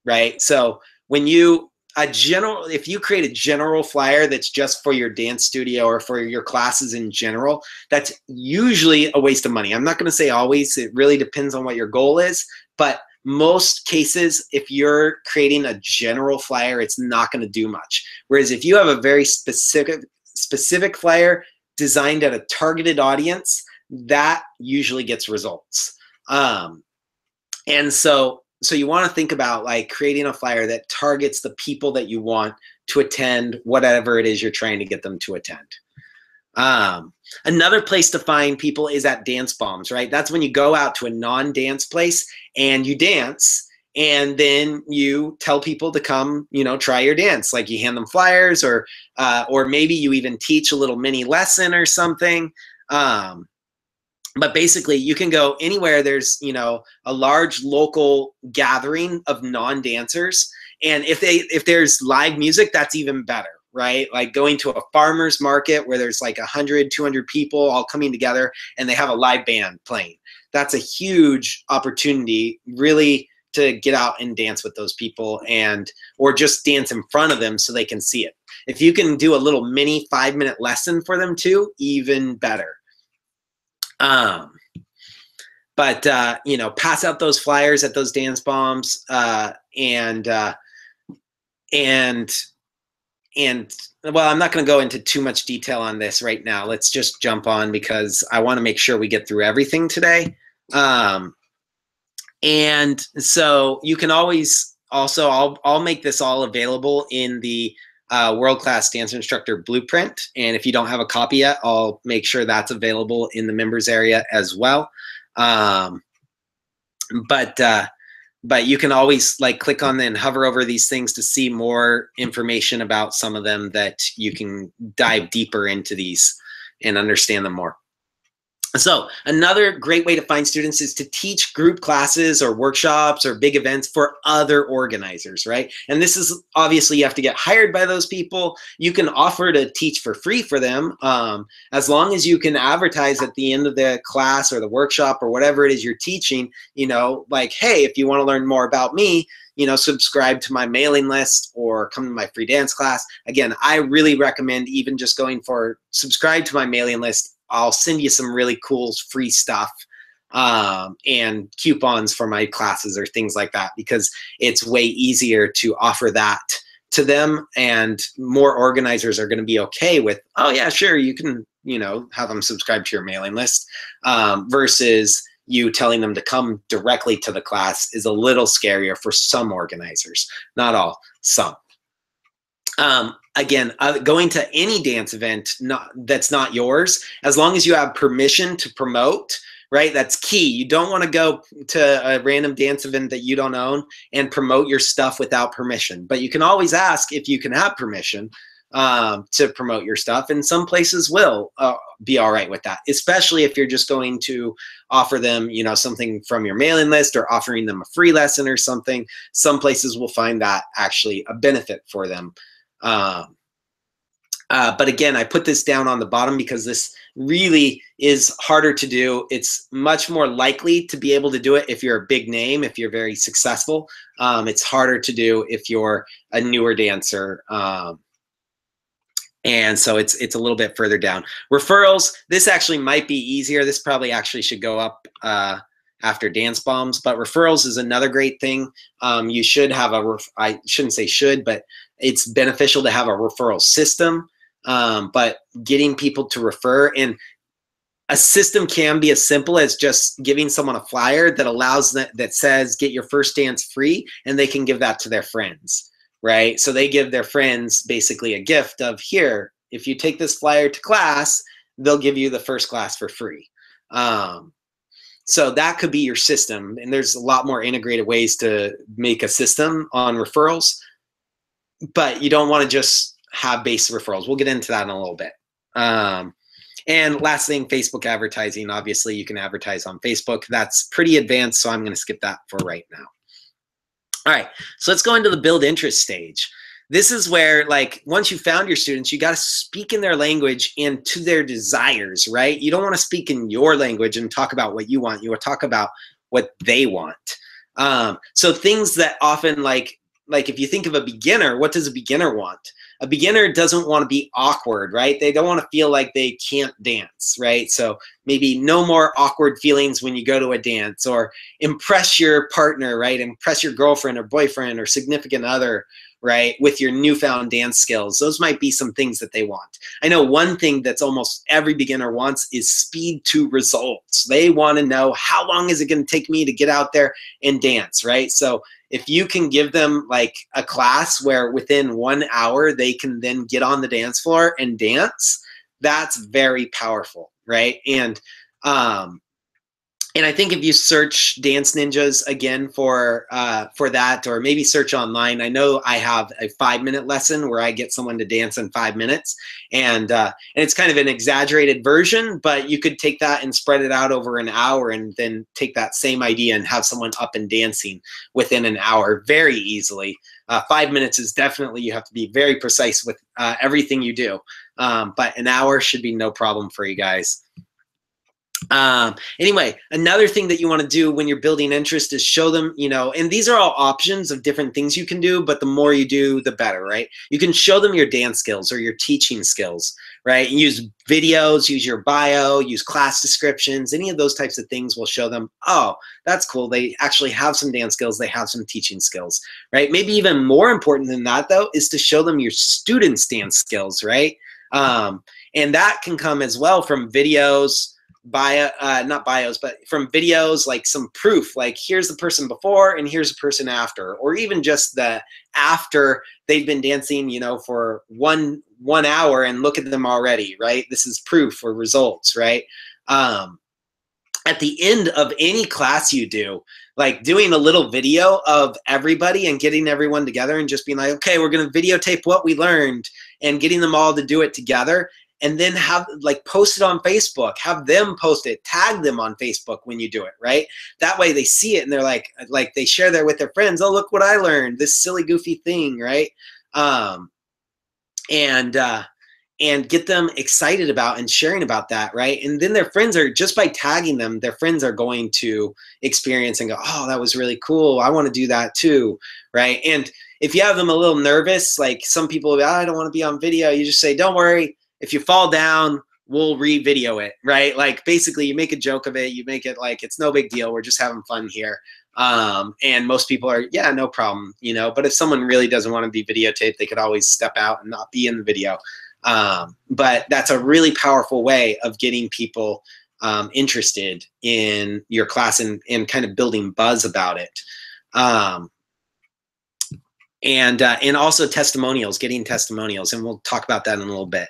A: right? So when you if you create a general flyer that's just for your dance studio or for your classes in general, that's usually a waste of money. I'm not going to say always. It really depends on what your goal is, but most cases, if you're creating a general flyer, it's not going to do much. Whereas if you have a very specific flyer designed at a targeted audience, that usually gets results. And so you want to think about like creating a flyer that targets the people that you want to attend whatever it is you're trying to get them to attend. Another place to find people is at dance bombs, right? That's when you go out to a non-dance place and you dance, and then you tell people to come, you know, try your dance. Like you hand them flyers, or maybe you even teach a little mini lesson or something. But basically, you can go anywhere there's, you know, a large local gathering of non-dancers, and if there's live music, that's even better, right? Like going to a farmer's market where there's like 100, 200 people all coming together and they have a live band playing. That's a huge opportunity, really, to get out and dance with those people, or just dance in front of them so they can see it. If you can do a little mini 5-minute lesson for them too, even better. But you know, pass out those flyers at those dance bombs, and well, I'm not going to go into too much detail on this right now. Let's just jump on because I want to make sure we get through everything today. And so you can always also, I'll make this all available in the World Class Dance Instructor Blueprint. And if you don't have a copy yet, I'll make sure that's available in the members area as well. But you can always like click on and hover over these things to see more information about some of them, that you can dive deeper into these and understand them more. So another great way to find students is to teach group classes or workshops or big events for other organizers, right? And this is obviously, you have to get hired by those people. You can offer to teach for free for them, as long as you can advertise at the end of the class or the workshop or whatever it is you're teaching, you know, like, hey, if you want to learn more about me, you know, subscribe to my mailing list or come to my free dance class. Again, I really recommend even just going for subscribe to my mailing list. I'll send you some really cool free stuff, and coupons for my classes or things like that, because it's way easier to offer that to them, and more organizers are going to be okay with, oh yeah, sure, you can, you know, have them subscribe to your mailing list, versus you telling them to come directly to the class is a little scarier for some organizers, not all, some. Again, going to any dance event that's not yours, as long as you have permission to promote, right? That's key. You don't want to go to a random dance event that you don't own and promote your stuff without permission. But you can always ask if you can have permission to promote your stuff, and some places will be all right with that, especially if you're just going to offer them, you know, something from your mailing list or offering them a free lesson or something. Some places will find that actually a benefit for them. But again, I put this down on the bottom because this really is harder to do. It's much more likely to be able to do it if you're a big name, if you're very successful. It's harder to do if you're a newer dancer. And so it's a little bit further down. Referrals, this actually might be easier. This probably actually should go up after dance bombs, but referrals is another great thing. You should have I shouldn't say should, but it's beneficial to have a referral system, but getting people to refer, and a system can be as simple as just giving someone a flyer that allows that says get your first dance free, and they can give that to their friends, right? So they give their friends basically a gift of, here, if you take this flyer to class, they'll give you the first class for free. So that could be your system, and there's a lot more integrated ways to make a system on referrals, but you don't want to just have base referrals. We'll get into that in a little bit. And last thing, Facebook advertising. Obviously, you can advertise on Facebook. That's pretty advanced, so I'm going to skip that for right now. All right, so let's go into the build interest stage. This is where, like, once you found your students, you got to speak in their language and to their desires, right? You don't want to speak in your language and talk about what you want. You want to talk about what they want. So things that often, like, like if you think of a beginner, what does a beginner want? A beginner doesn't want to be awkward, right? They don't want to feel like they can't dance, right? So maybe no more awkward feelings when you go to a dance, or impress your partner, right? Impress your girlfriend or boyfriend or significant other, right? With your newfound dance skills. Those might be some things that they want. I know one thing that's almost every beginner wants is speed to results. They want to know, how long is it going to take me to get out there and dance, right? So if you can give them like a class where within 1 hour they can then get on the dance floor and dance, that's very powerful, right? And I think if you search Dance Ninjas again for that, or maybe search online, I know I have a 5-minute lesson where I get someone to dance in 5 minutes, and it's kind of an exaggerated version, but you could take that and spread it out over an hour, and then take that same idea and have someone up and dancing within an hour very easily. 5 minutes is definitely, you have to be very precise with everything you do, but an hour should be no problem for you guys. Anyway, another thing that you want to do when you're building interest is show them, you know, and these are all options of different things you can do, but the more you do, the better, right? You can show them your dance skills or your teaching skills, right? Use videos, use your bio, use class descriptions, any of those types of things will show them, oh, that's cool. They actually have some dance skills. They have some teaching skills, right? Maybe even more important than that, though, is to show them your students' dance skills, right? And that can come as well from videos, not bios, but from videos, like some proof, like here's the person before and here's the person after, or even just the after they've been dancing, you know, for one hour, and look at them already, right? This is proof or results, right? At the end of any class you do, like doing a little video of everybody and getting everyone together and just being like, okay, we're going to videotape what we learned, and getting them all to do it together. And then have, like, post it on Facebook, have them post it, tag them on Facebook when you do it, right? That way they see it and they're like they share that with their friends. Oh, look what I learned, this silly, goofy thing, right? And get them excited about and sharing about that, right? And then their friends are, just by tagging them, their friends are going to experience and go, oh, that was really cool. I want to do that too, right? And if you have them a little nervous, like some people, oh, I don't want to be on video, you just say, don't worry. If you fall down, we'll re-video it, right? Like basically you make a joke of it, you make it like it's no big deal, we're just having fun here. And most people are, yeah, no problem, you know. But if someone really doesn't want to be videotaped, they could always step out and not be in the video. But that's a really powerful way of getting people interested in your class and kind of building buzz about it. And also testimonials, getting testimonials, and we'll talk about that in a little bit.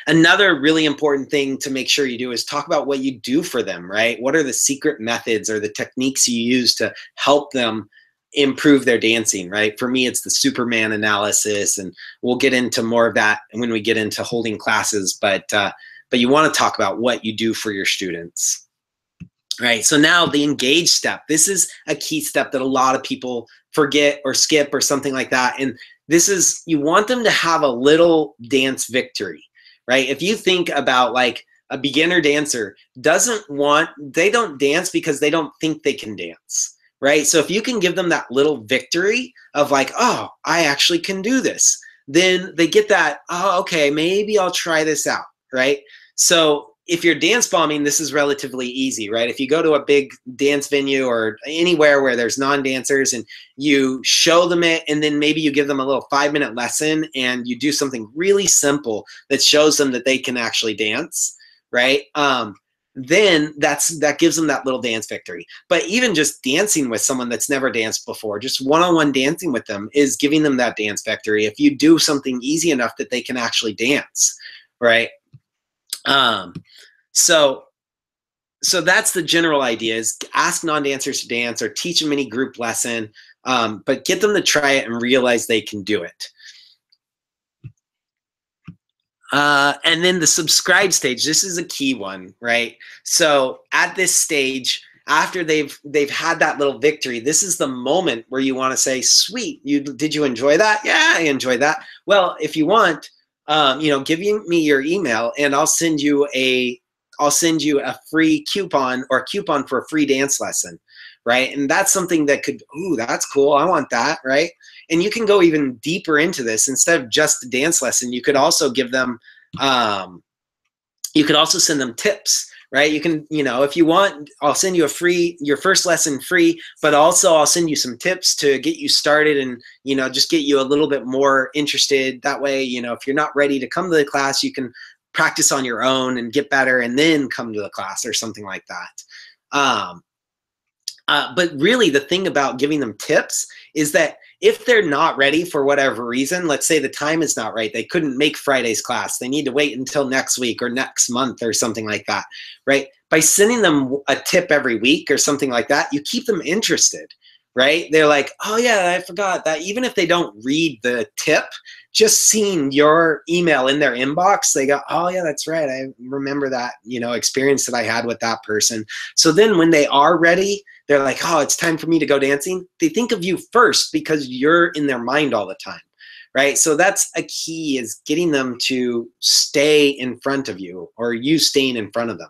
A: Another really important thing to make sure you do is talk about what you do for them, right? What are the secret methods or the techniques you use to help them improve their dancing, right? For me, it's the Superman analysis, and we'll get into more of that when we get into holding classes, but you want to talk about what you do for your students. Right, so now the engage step. This is a key step that a lot of people forget or skip or something like that. And this is, you want them to have a little dance victory, right? If you think about like a beginner dancer they don't dance because they don't think they can dance, right? So if you can give them that little victory of like, oh, I actually can do this, then they get that, oh, okay, maybe I'll try this out, right? So if you're dance bombing, this is relatively easy, right? If you go to a big dance venue or anywhere where there's non-dancers and you show them it, and then maybe you give them a little 5-minute lesson and you do something really simple that shows them that they can actually dance, right? Then that gives them that little dance victory. But even just dancing with someone that's never danced before, just one-on-one dancing with them is giving them that dance victory. If you do something easy enough that they can actually dance, right? So that's the general idea, is ask non-dancers to dance or teach a mini group lesson, but get them to try it and realize they can do it. And then the subscribe stage, this is a key one, right? So at this stage, after they've had that little victory, this is the moment where you want to say, sweet, did you enjoy that? Yeah, I enjoyed that. Well, if you want, give me your email and I'll send you a free coupon, or a coupon for a free dance lesson, right? And that's something that could, ooh, that's cool, I want that, right? And you can go even deeper into this. Instead of just a dance lesson, you could also give them, you could also send them tips, right? You can, you know, if you want, I'll send you your first lesson free, but also I'll send you some tips to get you started and, you know, just get you a little bit more interested. That way, you know, if you're not ready to come to the class, you can practice on your own and get better and then come to the class or something like that. But really the thing about giving them tips is that if they're not ready for whatever reason, let's say the time is not right, they couldn't make Friday's class, they need to wait until next week or next month or something like that, right? By sending them a tip every week or something like that, you keep them interested, right? They're like, oh yeah, I forgot that. Even if they don't read the tip, just seeing your email in their inbox, they go, oh yeah, that's right, I remember that, you know, experience that I had with that person. So then when they are ready, they're like, oh, it's time for me to go dancing. They think of you first because you're in their mind all the time, right? So that's a key, is getting them to stay in front of you, or you staying in front of them,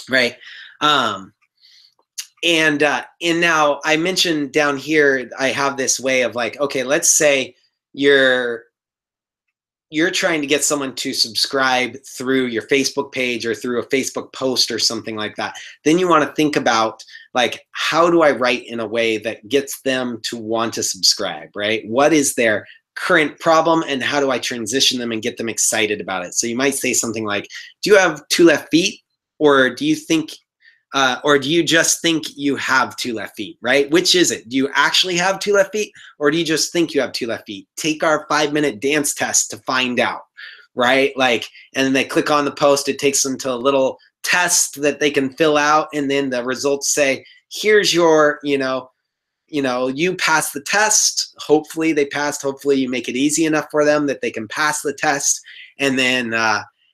A: right? And now I mentioned down here, I have this way of like, okay, let's say you're trying to get someone to subscribe through your Facebook page or through a Facebook post or something like that. Then you want to think about, like, how do I write in a way that gets them to want to subscribe, right? What is their current problem and how do I transition them and get them excited about it? So you might say something like, do you have 2 left feet? Or do you think, or do you just think you have 2 left feet, right? Which is it? Do you actually have 2 left feet, or do you just think you have 2 left feet? Take our 5-minute dance test to find out, right? Like, and then they click on the post, it takes them to a little test that they can fill out, and then the results say, here's your, you passed the test. Hopefully they passed. Hopefully you make it easy enough for them that they can pass the test. And then,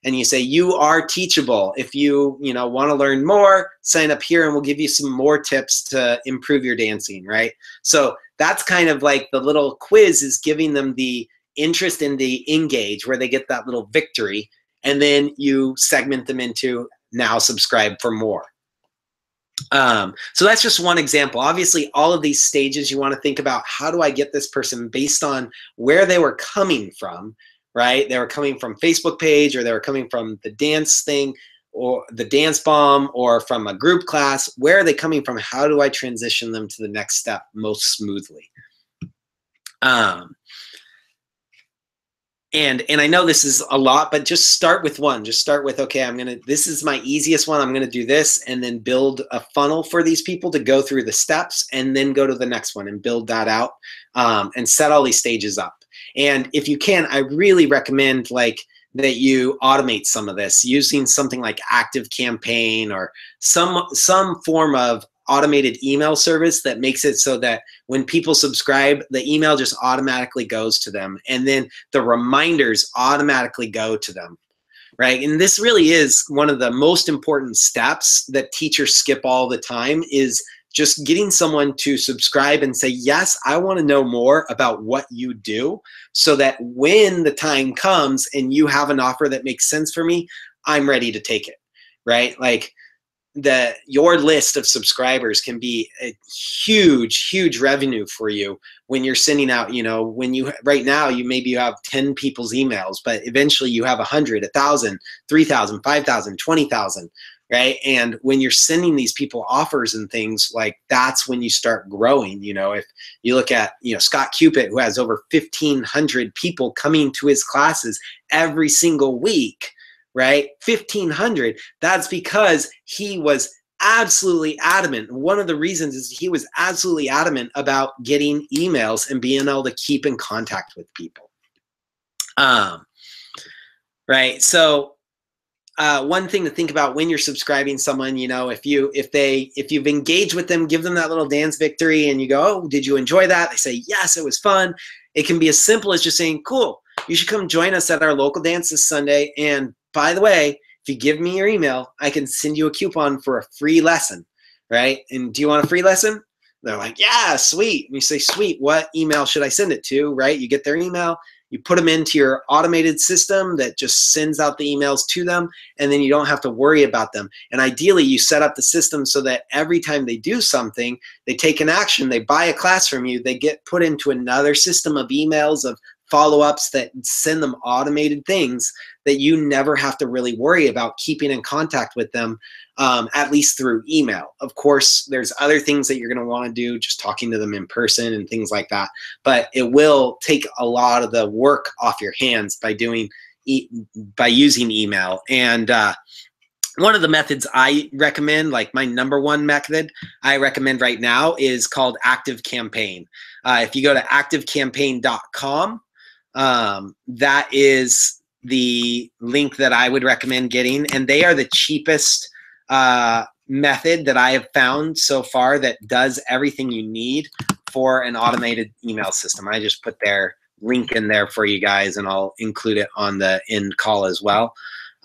A: and you say, you are teachable. If you, want to learn more, sign up here and we'll give you some more tips to improve your dancing, right? So that's kind of like the little quiz, is giving them the interest in the engage, where they get that little victory. And then you segment them into, now subscribe for more. So that's just one example. Obviously, all of these stages, you want to think about, how do I get this person based on where they were coming from, right? They were coming from Facebook page, or they were coming from the dance thing, or the dance bomb, or from a group class. Where are they coming from? How do I transition them to the next step most smoothly? And I know this is a lot, but just start with one. Just start with, okay, this is my easiest one. I'm gonna do this, and then build a funnel for these people to go through the steps, and then go to the next one and build that out, and set all these stages up. And if you can, I really recommend that you automate some of this using something like ActiveCampaign, or some form of automated email service that makes it so that when people subscribe, the email just automatically goes to them, and then the reminders automatically go to them, right? And this really is one of the most important steps that teachers skip all the time, is just getting someone to subscribe and say, yes, I want to know more about what you do, so that when the time comes and you have an offer that makes sense for me, I'm ready to take it, right? Like, your list of subscribers can be a huge revenue for you when you're sending out, right now you have 10 people's emails, but eventually you have 100, 1,000, 3,000, 5,000, 20,000, right? And when you're sending these people offers and things, like, that's when you start growing. If you look at, Scott Cupid, who has over 1,500 people coming to his classes every single week, right? 1,500. That's because he was absolutely adamant. One of the reasons is he was absolutely adamant about getting emails and being able to keep in contact with people. Right. So one thing to think about when you're subscribing someone, if you've engaged with them, give them that little dance victory, and you go, oh, did you enjoy that? They say, yes, it was fun. It can be as simple as just saying, cool, you should come join us at our local dance this Sunday. And by the way, if you give me your email, I can send you a coupon for a free lesson, right? And do you want a free lesson? They're like, yeah, sweet. And you say, sweet, what email should I send it to, right? You get their email, You put them into your automated system that just sends out the emails to them, and then you don't have to worry about them. And ideally, you set up the system so that every time they do something, they take an action, they buy a class from you, they get put into another system of emails, of follow-ups that send them automated things that you never have to really worry about keeping in contact with them, at least through email. Of course, there's other things that you're going to want to do, just talking to them in person and things like that. But it will take a lot of the work off your hands by using email. And one of the methods I recommend, like my #1 method I recommend right now, is called ActiveCampaign. If you go to activecampaign.com, that is the link that I would recommend getting, and they are the cheapest method that I have found so far that does everything you need for an automated email system. I just put their link in there for you guys, and I'll include it on the end call as well.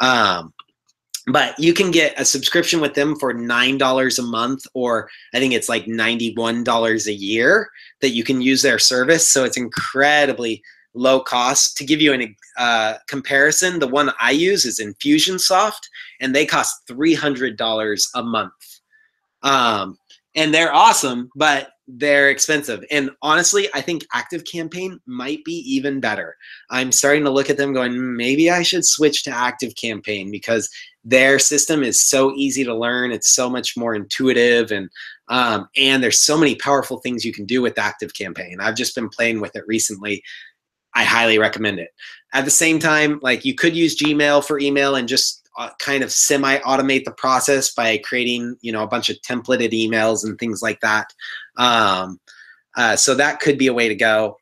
A: But you can get a subscription with them for $9 a month, or I think it's like $91 a year that you can use their service. So it's incredibly low cost. To give you a comparison, the one I use is Infusionsoft, and they cost $300 a month. And they're awesome, but they're expensive. And honestly, I think ActiveCampaign might be even better. I'm starting to look at them going, maybe I should switch to ActiveCampaign, because their system is so easy to learn. It's so much more intuitive, and there's so many powerful things you can do with ActiveCampaign. I've just been playing with it recently. I highly recommend it. At the same time, like, you could use Gmail for email and just kind of semi-automate the process by creating, a bunch of templated emails and things like that. So that could be a way to go.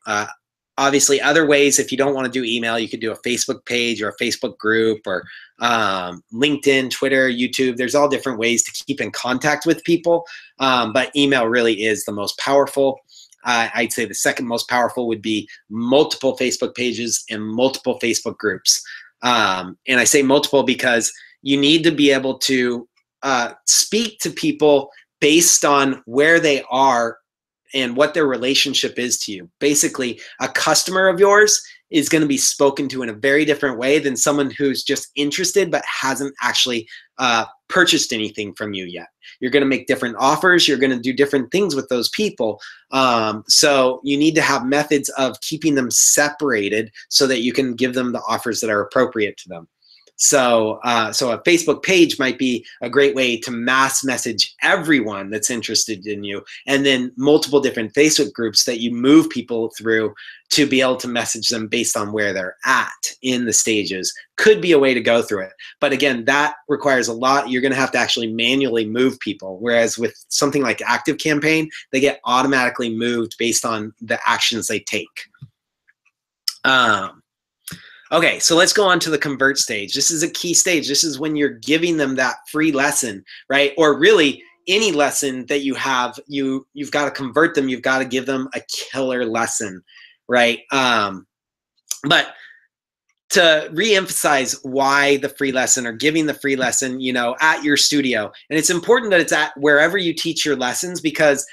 A: Obviously, other ways, if you don't want to do email, you could do a Facebook page or a Facebook group, or LinkedIn, Twitter, YouTube. There's all different ways to keep in contact with people, but email really is the most powerful. I'd say the second most powerful would be multiple Facebook pages and multiple Facebook groups. And I say multiple because you need to be able to speak to people based on where they are and what their relationship is to you. Basically, a customer of yours is going to be spoken to in a very different way than someone who's just interested but hasn't actually purchased anything from you yet. You're going to make different offers. You're going to do different things with those people. So you need to have methods of keeping them separated so that you can give them the offers that are appropriate to them. So a Facebook page might be a great way to mass message everyone that's interested in you, and then multiple different Facebook groups that you move people through to be able to message them based on where they're at in the stages could be a way to go through it. But again, that requires a lot. You're going to have to actually manually move people, whereas with something like ActiveCampaign, they get automatically moved based on the actions they take. Okay, so let's go on to the convert stage. This is a key stage. This is when you're giving them that free lesson, right? Or really any lesson that you have, you've got to convert them. You've got to give them a killer lesson, right? But to reemphasize why the free lesson, or giving the free lesson, at your studio. And it's important that it's at wherever you teach your lessons, because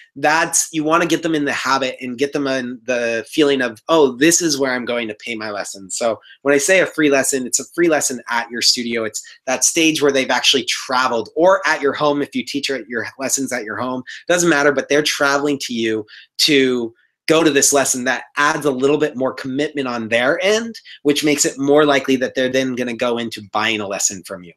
A: you want to get them in the habit and get them in the feeling of, oh, this is where I'm going to pay my lesson. So when I say a free lesson, it's a free lesson at your studio. It's that stage where they've actually traveled, or at your home if you teach your lessons at your home. Doesn't matter, but they're traveling to you to go to this lesson. That adds a little bit more commitment on their end, which makes it more likely that they're then going to go into buying a lesson from you.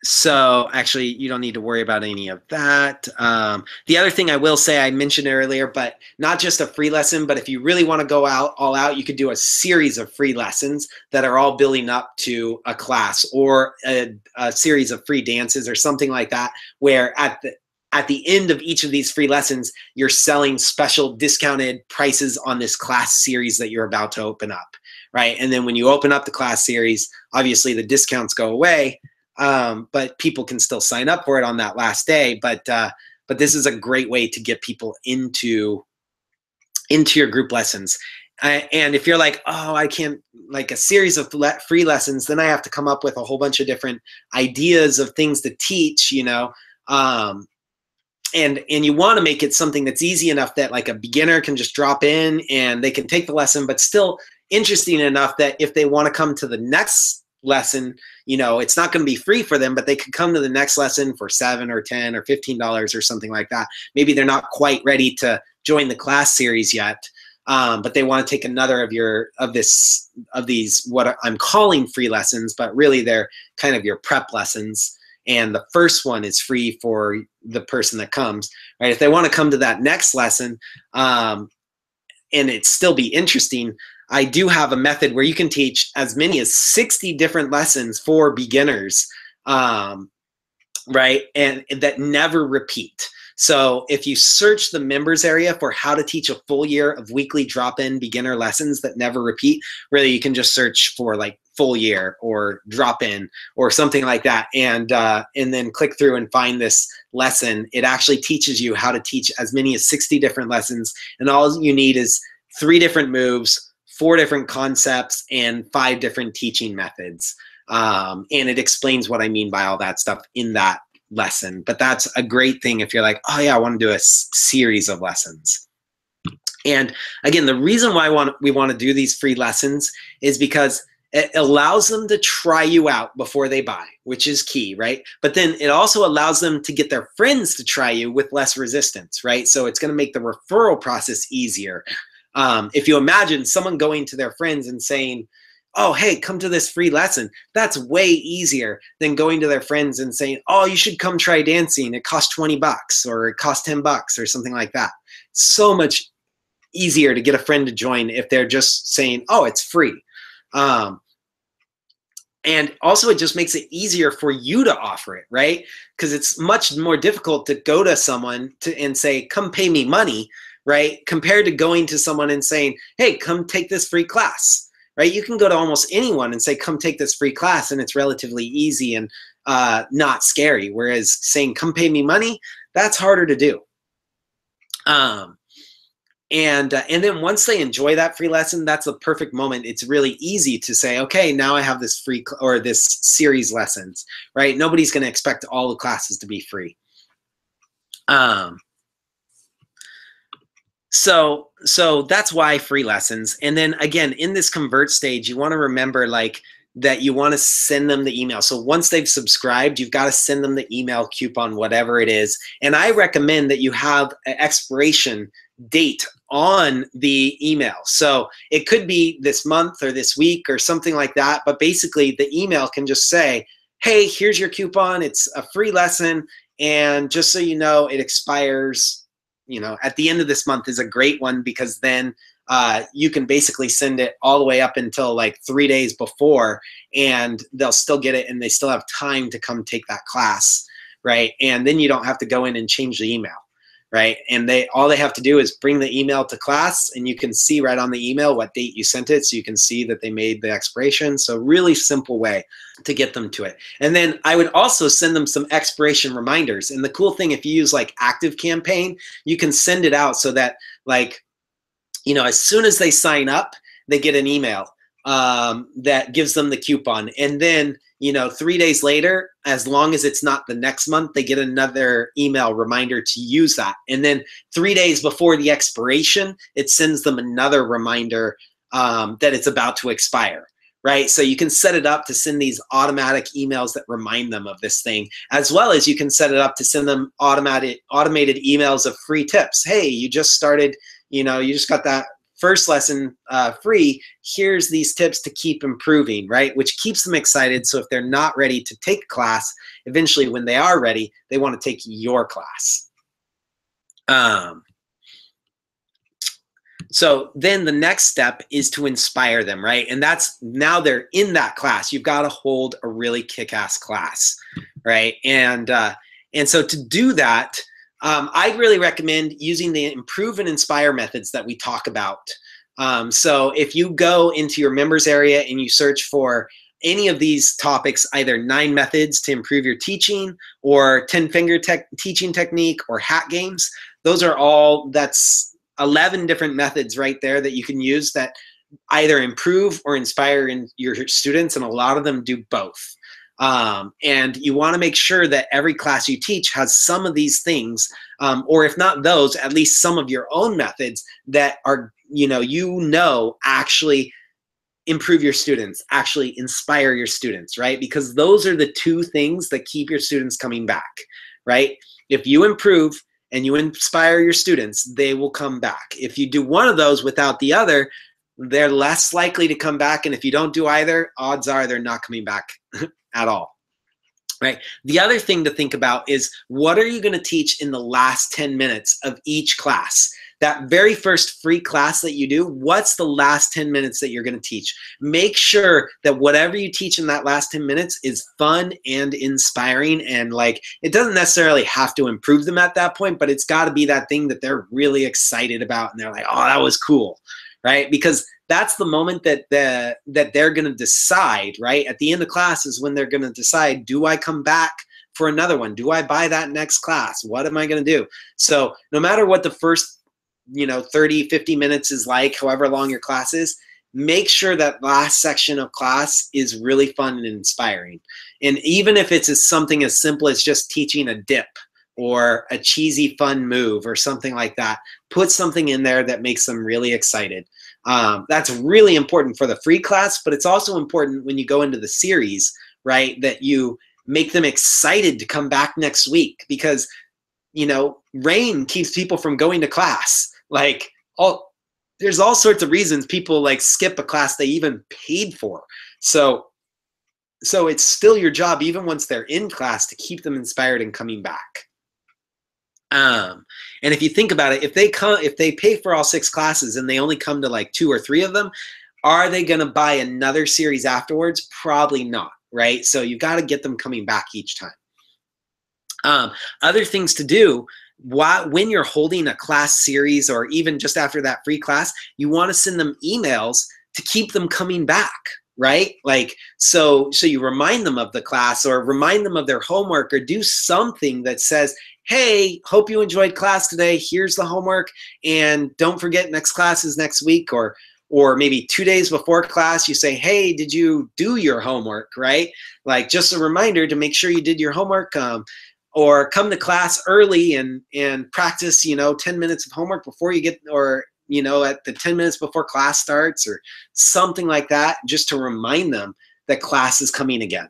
A: So actually, you don't need to worry about any of that. The other thing I will say, I mentioned earlier, but not just a free lesson, but if you really want to go all out, you could do a series of free lessons that are all building up to a class, or a series of free dances or something like that, where at the end of each of these free lessons, you're selling special discounted prices on this class series that you're about to open up, right? And then when you open up the class series, obviously the discounts go away. But people can still sign up for it on that last day. But this is a great way to get people into your group lessons. And if you're like, oh, I can't, like a series of free lessons, then I have to come up with a whole bunch of different ideas of things to teach, and you want to make it something that's easy enough that like a beginner can just drop in and they can take the lesson, but still interesting enough that if they want to come to the next lesson, you know, it's not going to be free for them, but they could come to the next lesson for $7 or $10 or $15 or something like that. Maybe they're not quite ready to join the class series yet, but they want to take another of these what I'm calling free lessons, but really they're kind of your prep lessons. And the first one is free for the person that comes, right? If they want to come to that next lesson and it still be interesting, I do have a method where you can teach as many as 60 different lessons for beginners, right? And that never repeat. So if you search the members area for how to teach a full year of weekly drop-in beginner lessons that never repeat, really you can just search for like full year or drop-in or something like that, and then click through and find this lesson. It actually teaches you how to teach as many as 60 different lessons, and all you need is 3 different moves, 4 different concepts, and 5 different teaching methods. And it explains what I mean by all that stuff in that lesson. But that's a great thing if you're like, oh yeah, I want to do a series of lessons. And again, the reason why we want to do these free lessons is because it allows them to try you out before they buy, which is key, right? But then it also allows them to get their friends to try you with less resistance, right? So it's going to make the referral process easier. If you imagine someone going to their friends and saying, oh, hey, come to this free lesson, that's way easier than going to their friends and saying, oh, you should come try dancing. It costs $20 or it costs $10 or something like that. So much easier to get a friend to join if they're just saying, oh, it's free. And also it just makes it easier for you to offer it, right? Because it's much more difficult to go to someone and say, come pay me money, right? Compared to going to someone and saying, hey, come take this free class, right? You can go to almost anyone and say, come take this free class, and it's relatively easy and not scary. Whereas saying, come pay me money, that's harder to do. And then once they enjoy that free lesson, that's the perfect moment. It's really easy to say, okay, now I have this free or this series lessons, right? Nobody's going to expect all the classes to be free. So that's why free lessons. And then again, in this convert stage, you want to remember like that you want to send them the email. So once they've subscribed, you've got to send them the email coupon, whatever it is. And I recommend that you have an expiration date on the email. So it could be this month or this week or something like that. But basically the email can just say, hey, here's your coupon. It's a free lesson. And just so you know, it expires, you know, at the end of this month is a great one, because then you can basically send it all the way up until like 3 days before, and they'll still get it and they still have time to come take that class, right? And then you don't have to go in and change the email, right? And all they have to do is bring the email to class, and you can see right on the email what date you sent it, so you can see that they made the expiration. So really simple way to get them to it. And then I would also send them some expiration reminders. And the cool thing, if you use like ActiveCampaign, you can send it out so that, like, you know, as soon as they sign up, they get an email that gives them the coupon. And then, you know, 3 days later, as long as it's not the next month, they get another email reminder to use that. And then 3 days before the expiration, it sends them another reminder that it's about to expire, right? So you can set it up to send these automatic emails that remind them of this thing, as well as you can set it up to send them automated emails of free tips. Hey, you just started, you know, you just got that first lesson free. Here's these tips to keep improving, right? Which keeps them excited. So if they're not ready to take a class, eventually when they are ready, they want to take your class. So then the next step is to inspire them, right? And that's, now they're in that class. You've got to hold a really kick-ass class, right? And so to do that, I'd really recommend using the improve and inspire methods that we talk about. So if you go into your members area and you search for any of these topics, either 9 methods to improve your teaching, or 10-finger teaching technique, or hat games, those are all, that's 11 different methods right there that you can use that either improve or inspire in your students, and a lot of them do both. And you want to make sure that every class you teach has some of these things, or if not those, at least some of your own methods that are, actually improve your students, actually inspire your students, right? Because those are the two things that keep your students coming back, right? If you improve and you inspire your students, they will come back. If you do one of those without the other, they're less likely to come back. And if you don't do either, odds are they're not coming back at all, right? The other thing to think about is, what are you going to teach in the last 10 minutes of each class? That very first free class that you do, what's the last 10 minutes that you're going to teach? Make sure that whatever you teach in that last 10 minutes is fun and inspiring, and like, it doesn't necessarily have to improve them at that point, but it's got to be that thing that they're really excited about and they're like, oh, that was cool, right? Because that's the moment that they're going to decide, right? At the end of class is when they're going to decide, do I come back for another one? Do I buy that next class? What am I going to do? So no matter what the first 30, 50 minutes is like, however long your class is, make sure that last section of class is really fun and inspiring. And even if it's something as simple as just teaching a dip or a cheesy fun move or something like that, put something in there that makes them really excited. That's really important for the free class, but it's also important when you go into the series, right? That you make them excited to come back next week, because rain keeps people from going to class. Like, there's all sorts of reasons people like skip a class they even paid for. So it's still your job, even once they're in class, to keep them inspired and coming back. And if you think about it, if they pay for all 6 classes and they only come to like 2 or 3 of them, are they going to buy another series afterwards? Probably not, right? So you've got to get them coming back each time. Other things to do, when you're holding a class series, or even just after that free class, you want to send them emails to keep them coming back, right? Like, so you remind them of the class, or remind them of their homework, or do something that says, hey, hope you enjoyed class today. Here's the homework, and don't forget next class is next week. Or maybe 2 days before class, you say, hey, did you do your homework, right? Like, just a reminder to make sure you did your homework. Or come to class early and practice, 10 minutes of homework before you get, or, at the 10 minutes before class starts, or something like that, just to remind them that class is coming again,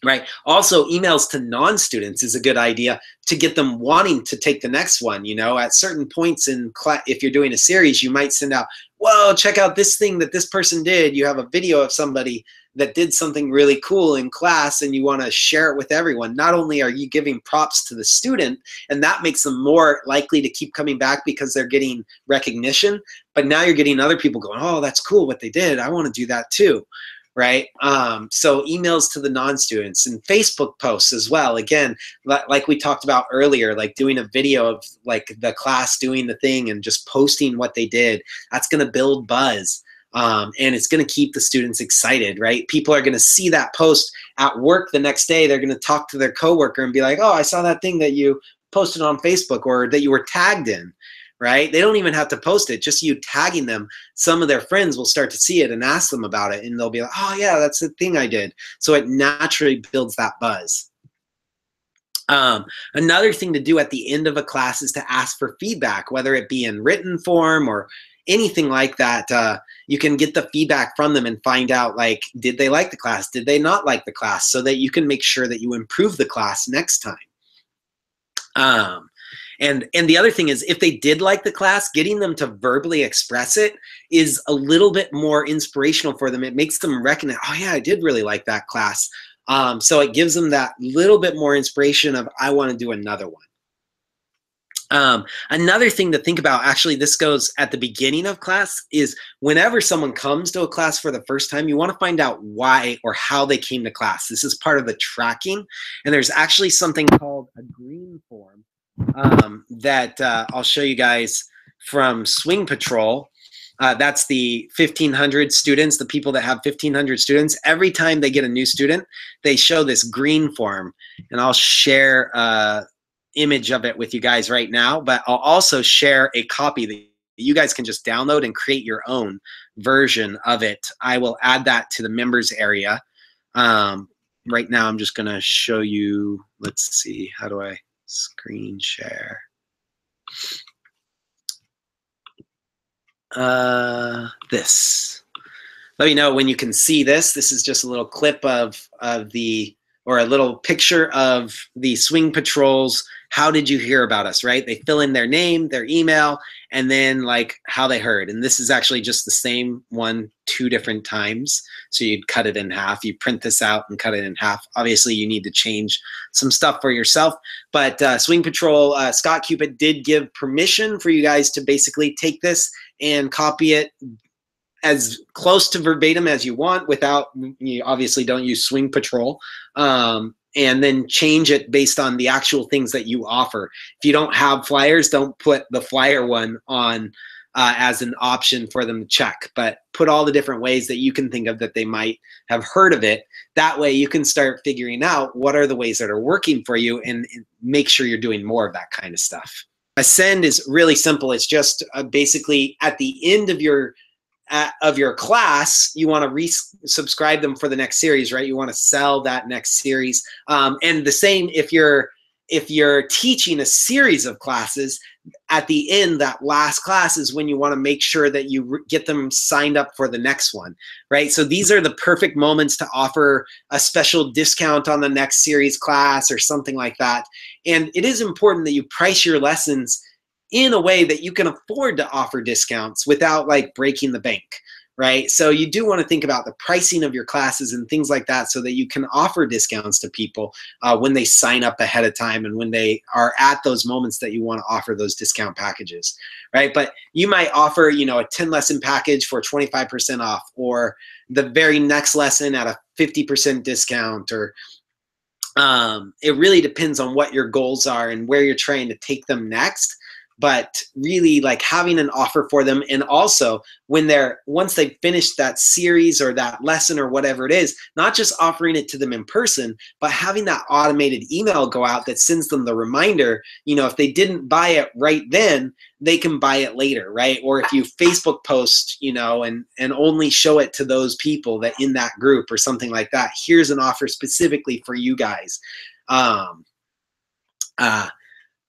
A: right? Also, emails to non-students is a good idea to get them wanting to take the next one. At certain points in class, if you're doing a series, you might send out, whoa, check out this thing that this person did. You have a video of somebody that did something really cool in class, and you want to share it with everyone. Not only are you giving props to the student, and that makes them more likely to keep coming back because they're getting recognition, but now you're getting other people going, oh, that's cool what they did. I want to do that too, right? So emails to the non-students, and Facebook posts as well. Again, like we talked about earlier, like doing a video of like the class doing the thing and just posting what they did. That's going to build buzz. And it's going to keep the students excited, right? People are going to see that post at work the next day. They're going to talk to their coworker and be like, oh, I saw that thing that you posted on Facebook, or that you were tagged in, right? They don't even have to post it. Just you tagging them, some of their friends will start to see it and ask them about it. And they'll be like, oh, yeah, that's the thing I did. So it naturally builds that buzz. Another thing to do at the end of a class is to ask for feedback, whether it be in written form or anything like that. You can get the feedback from them and find out, like, did they like the class? Did they not like the class? So that you can make sure that you improve the class next time. And the other thing is, if they did like the class, getting them to verbally express it is a little bit more inspirational for them. It makes them recognize, oh yeah, I did really like that class. So it gives them that little bit more inspiration of, I want to do another one. Another thing to think about, actually, this goes at the beginning of class, is whenever someone comes to a class for the first time, you want to find out why or how they came to class. This is part of the tracking, and there's actually something called a green form that I'll show you guys from Swing Patrol. That's the 1,500 students, the people that have 1,500 students. Every time they get a new student, they show this green form, and I'll share image of it with you guys right now, but I'll also share a copy that you guys can just download and create your own version of it. I will add that to the members area. right now I'm just going to show you, let's see, how do I screen share? This. Let me know when you can see this. This is just a little clip of or a little picture of the Swing Patrols. How did you hear about us, right? They fill in their name, their email, and then like how they heard. And this is actually just the same one 2 different times. So you'd cut it in half. You print this out and cut it in half. Obviously, you need to change some stuff for yourself. But Swing Patrol, Scott Cupid did give permission for you guys to basically take this and copy it as close to verbatim as you want without, you obviously don't use Swing Patrol, and then change it based on the actual things that you offer. If you don't have flyers, don't put the flyer one on as an option for them to check, but put all the different ways that you can think of that they might have heard of it. That way you can start figuring out what are the ways that are working for you and make sure you're doing more of that kind of stuff. Ascend is really simple. It's just basically at the end of your class, you want to resubscribe them for the next series, right? You want to sell that next series. And the same if you're teaching a series of classes, at the end, that last class is when you want to make sure that you get them signed up for the next one, right? So these are the perfect moments to offer a special discount on the next series class or something like that. And it is important that you price your lessons in a way that you can afford to offer discounts without like breaking the bank, right? So you do want to think about the pricing of your classes and things like that so that you can offer discounts to people when they sign up ahead of time and when they are at those moments that you want to offer those discount packages, right? But you might offer, you know, a 10 lesson package for 25% off, or the very next lesson at a 50% discount, or it really depends on what your goals are and where you're trying to take them next. But really like having an offer for them, and also when once they finish that series or that lesson or whatever it is, not just offering it to them in person, but having that automated email go out that sends them the reminder, you know, if they didn't buy it right then, they can buy it later, right? Or if you Facebook post, you know, and only show it to those people that in that group or something like that, here's an offer specifically for you guys.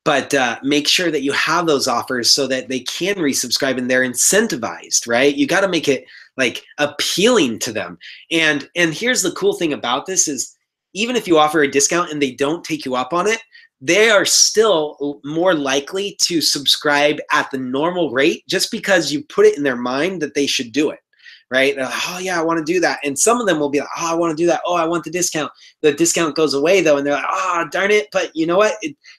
A: But make sure that you have those offers so that they can resubscribe and they're incentivized, right? You got to make it like appealing to them. And here's the cool thing about this is even if you offer a discount and they don't take you up on it, they are still more likely to subscribe at the normal rate just because you put it in their mind that they should do it. Right? Like, oh yeah, I want to do that. And some of them will be like, oh, I want to do that. Oh, I want the discount. The discount goes away though. And they're like, oh, darn it. But you know what?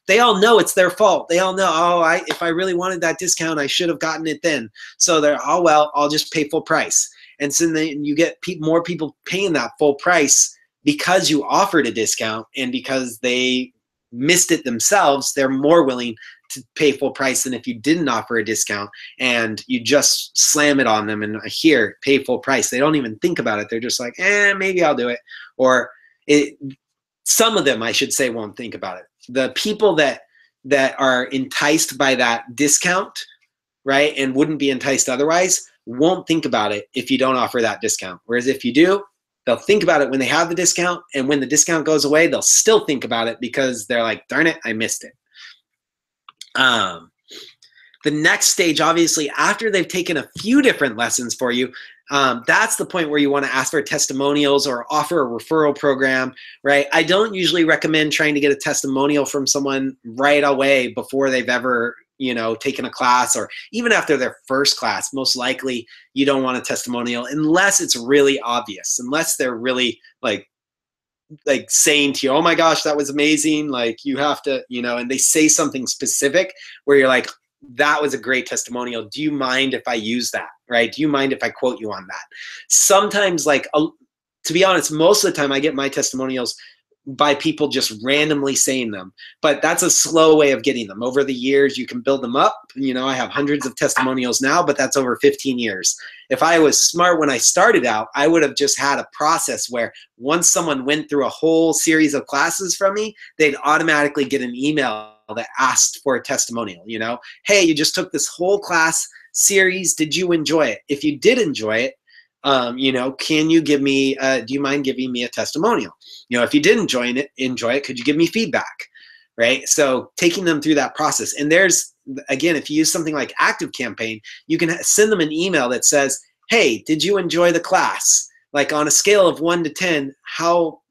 A: They all know it's their fault. They all know, oh, if I really wanted that discount, I should have gotten it then. So they're, oh, well, I'll just pay full price. And so then you get more people paying that full price because you offered a discount, and because they missed it themselves, they're more willing to pay full price than if you didn't offer a discount and you just slam it on them and here, pay full price. They don't even think about it. They're just like, maybe I'll do it. Or some of them, I should say, won't think about it. The people that are enticed by that discount, right, and wouldn't be enticed otherwise, won't think about it if you don't offer that discount. Whereas if you do, they'll think about it when they have the discount, and when the discount goes away, they'll still think about it because they're like, darn it, I missed it. The next stage, obviously, after they've taken a few different lessons for you, that's the point where you want to ask for testimonials or offer a referral program, right? I don't usually recommend trying to get a testimonial from someone right away before they've ever, you know, taken a class, or even after their first class. Most likely you don't want a testimonial unless it's really obvious, unless they're really like saying to you, oh my gosh, that was amazing. Like you have to, you know, and they say something specific where you're like, that was a great testimonial. Do you mind if I use that? Right? Do you mind if I quote you on that? Sometimes, like, to be honest, most of the time I get my testimonials by people just randomly saying them, but that's a slow way of getting them. Over the years, you can build them up. You know, I have hundreds of testimonials now, but that's over 15 years. If I was smart when I started out, I would have just had a process where once someone went through a whole series of classes from me, they'd automatically get an email that asked for a testimonial. You know, hey, you just took this whole class series. Did you enjoy it? If you did enjoy it, You know, can you give me, do you mind giving me a testimonial? You know, if you did enjoy it, could you give me feedback? Right? So taking them through that process. And there's, again, if you use something like ActiveCampaign, you can send them an email that says, hey, did you enjoy the class? Like on a scale of 1 to 10, how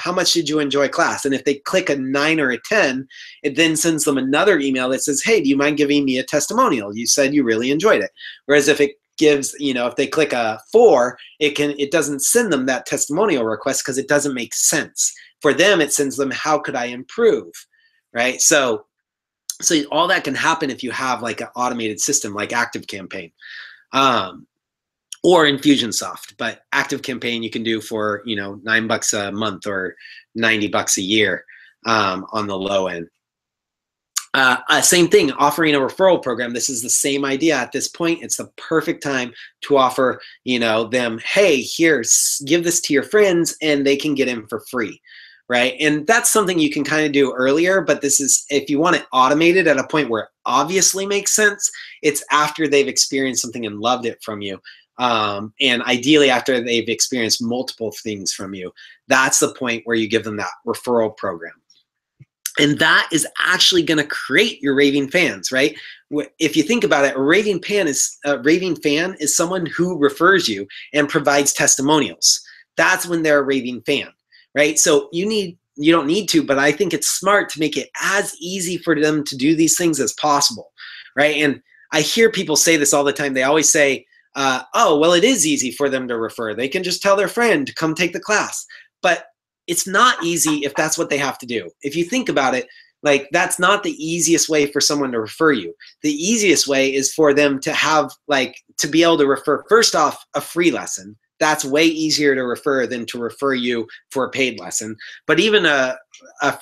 A: much did you enjoy class? And if they click a 9 or a 10, it then sends them another email that says, hey, do you mind giving me a testimonial? You said you really enjoyed it. Whereas if it gives, if they click a 4, it doesn't send them that testimonial request because it doesn't make sense. For them, it sends them, how could I improve? Right? So all that can happen if you have like an automated system like ActiveCampaign. Or Infusionsoft, but ActiveCampaign you can do for $9 a month or $90 a year on the low end. Same thing, offering a referral program. This is the same idea. At this point, it's the perfect time to offer them, hey, here, give this to your friends, and they can get in for free, right? And that's something you can kind of do earlier. But this is, if you want it automated at a point where it obviously makes sense, it's after they've experienced something and loved it from you. And ideally after they've experienced multiple things from you. That's the point where you give them that referral program. And that is actually going to create your raving fans, right? If you think about it, a raving fan is someone who refers you and provides testimonials. That's when they're a raving fan, right? So you don't need to, but I think it's smart to make it as easy for them to do these things as possible, right? And I hear people say this all the time. They always say, oh, well, it is easy for them to refer. They can just tell their friend to come take the class. But it's not easy if that's what they have to do. If you think about it, like that's not the easiest way for someone to refer you. The easiest way is for them to have, to be able to refer, first off, a free lesson. That's way easier to refer than to refer you for a paid lesson. But even a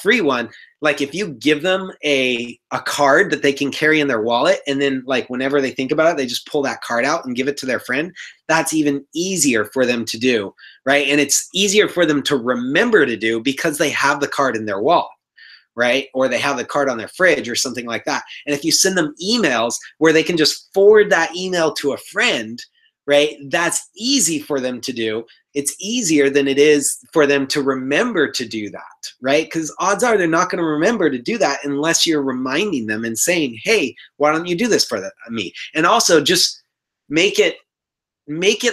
A: free one, like if you give them a card that they can carry in their wallet, and then whenever they think about it, they just pull that card out and give it to their friend, that's even easier for them to do, right? And it's easier for them to remember to do because they have the card in their wallet, right? Or they have the card on their fridge or something like that. And if you send them emails where they can just forward that email to a friend, right? That's easy for them to do. It's easier than it is for them to remember to do that, right? Because odds are they're not going to remember to do that unless you're reminding them and saying, hey, why don't you do this for me? And also just make it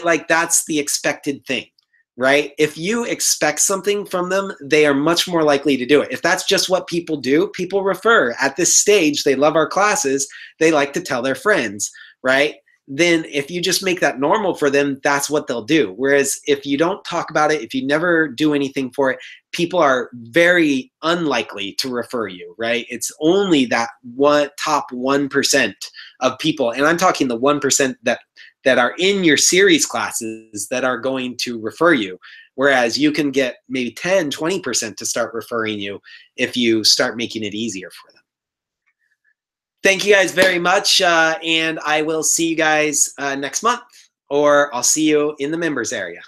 A: like that's the expected thing, right? If you expect something from them, they are much more likely to do it. If that's just what people do, people refer. At this stage, they love our classes. They like to tell their friends, right? Then if you just make that normal for them, that's what they'll do. Whereas if you don't talk about it, if you never do anything for it, people are very unlikely to refer you, right? It's only that top 1% of people, and I'm talking the 1% that are in your series classes that are going to refer you. Whereas you can get maybe 10, 20% to start referring you if you start making it easier for them. Thank you guys very much, and I will see you guys next month, or I'll see you in the members area.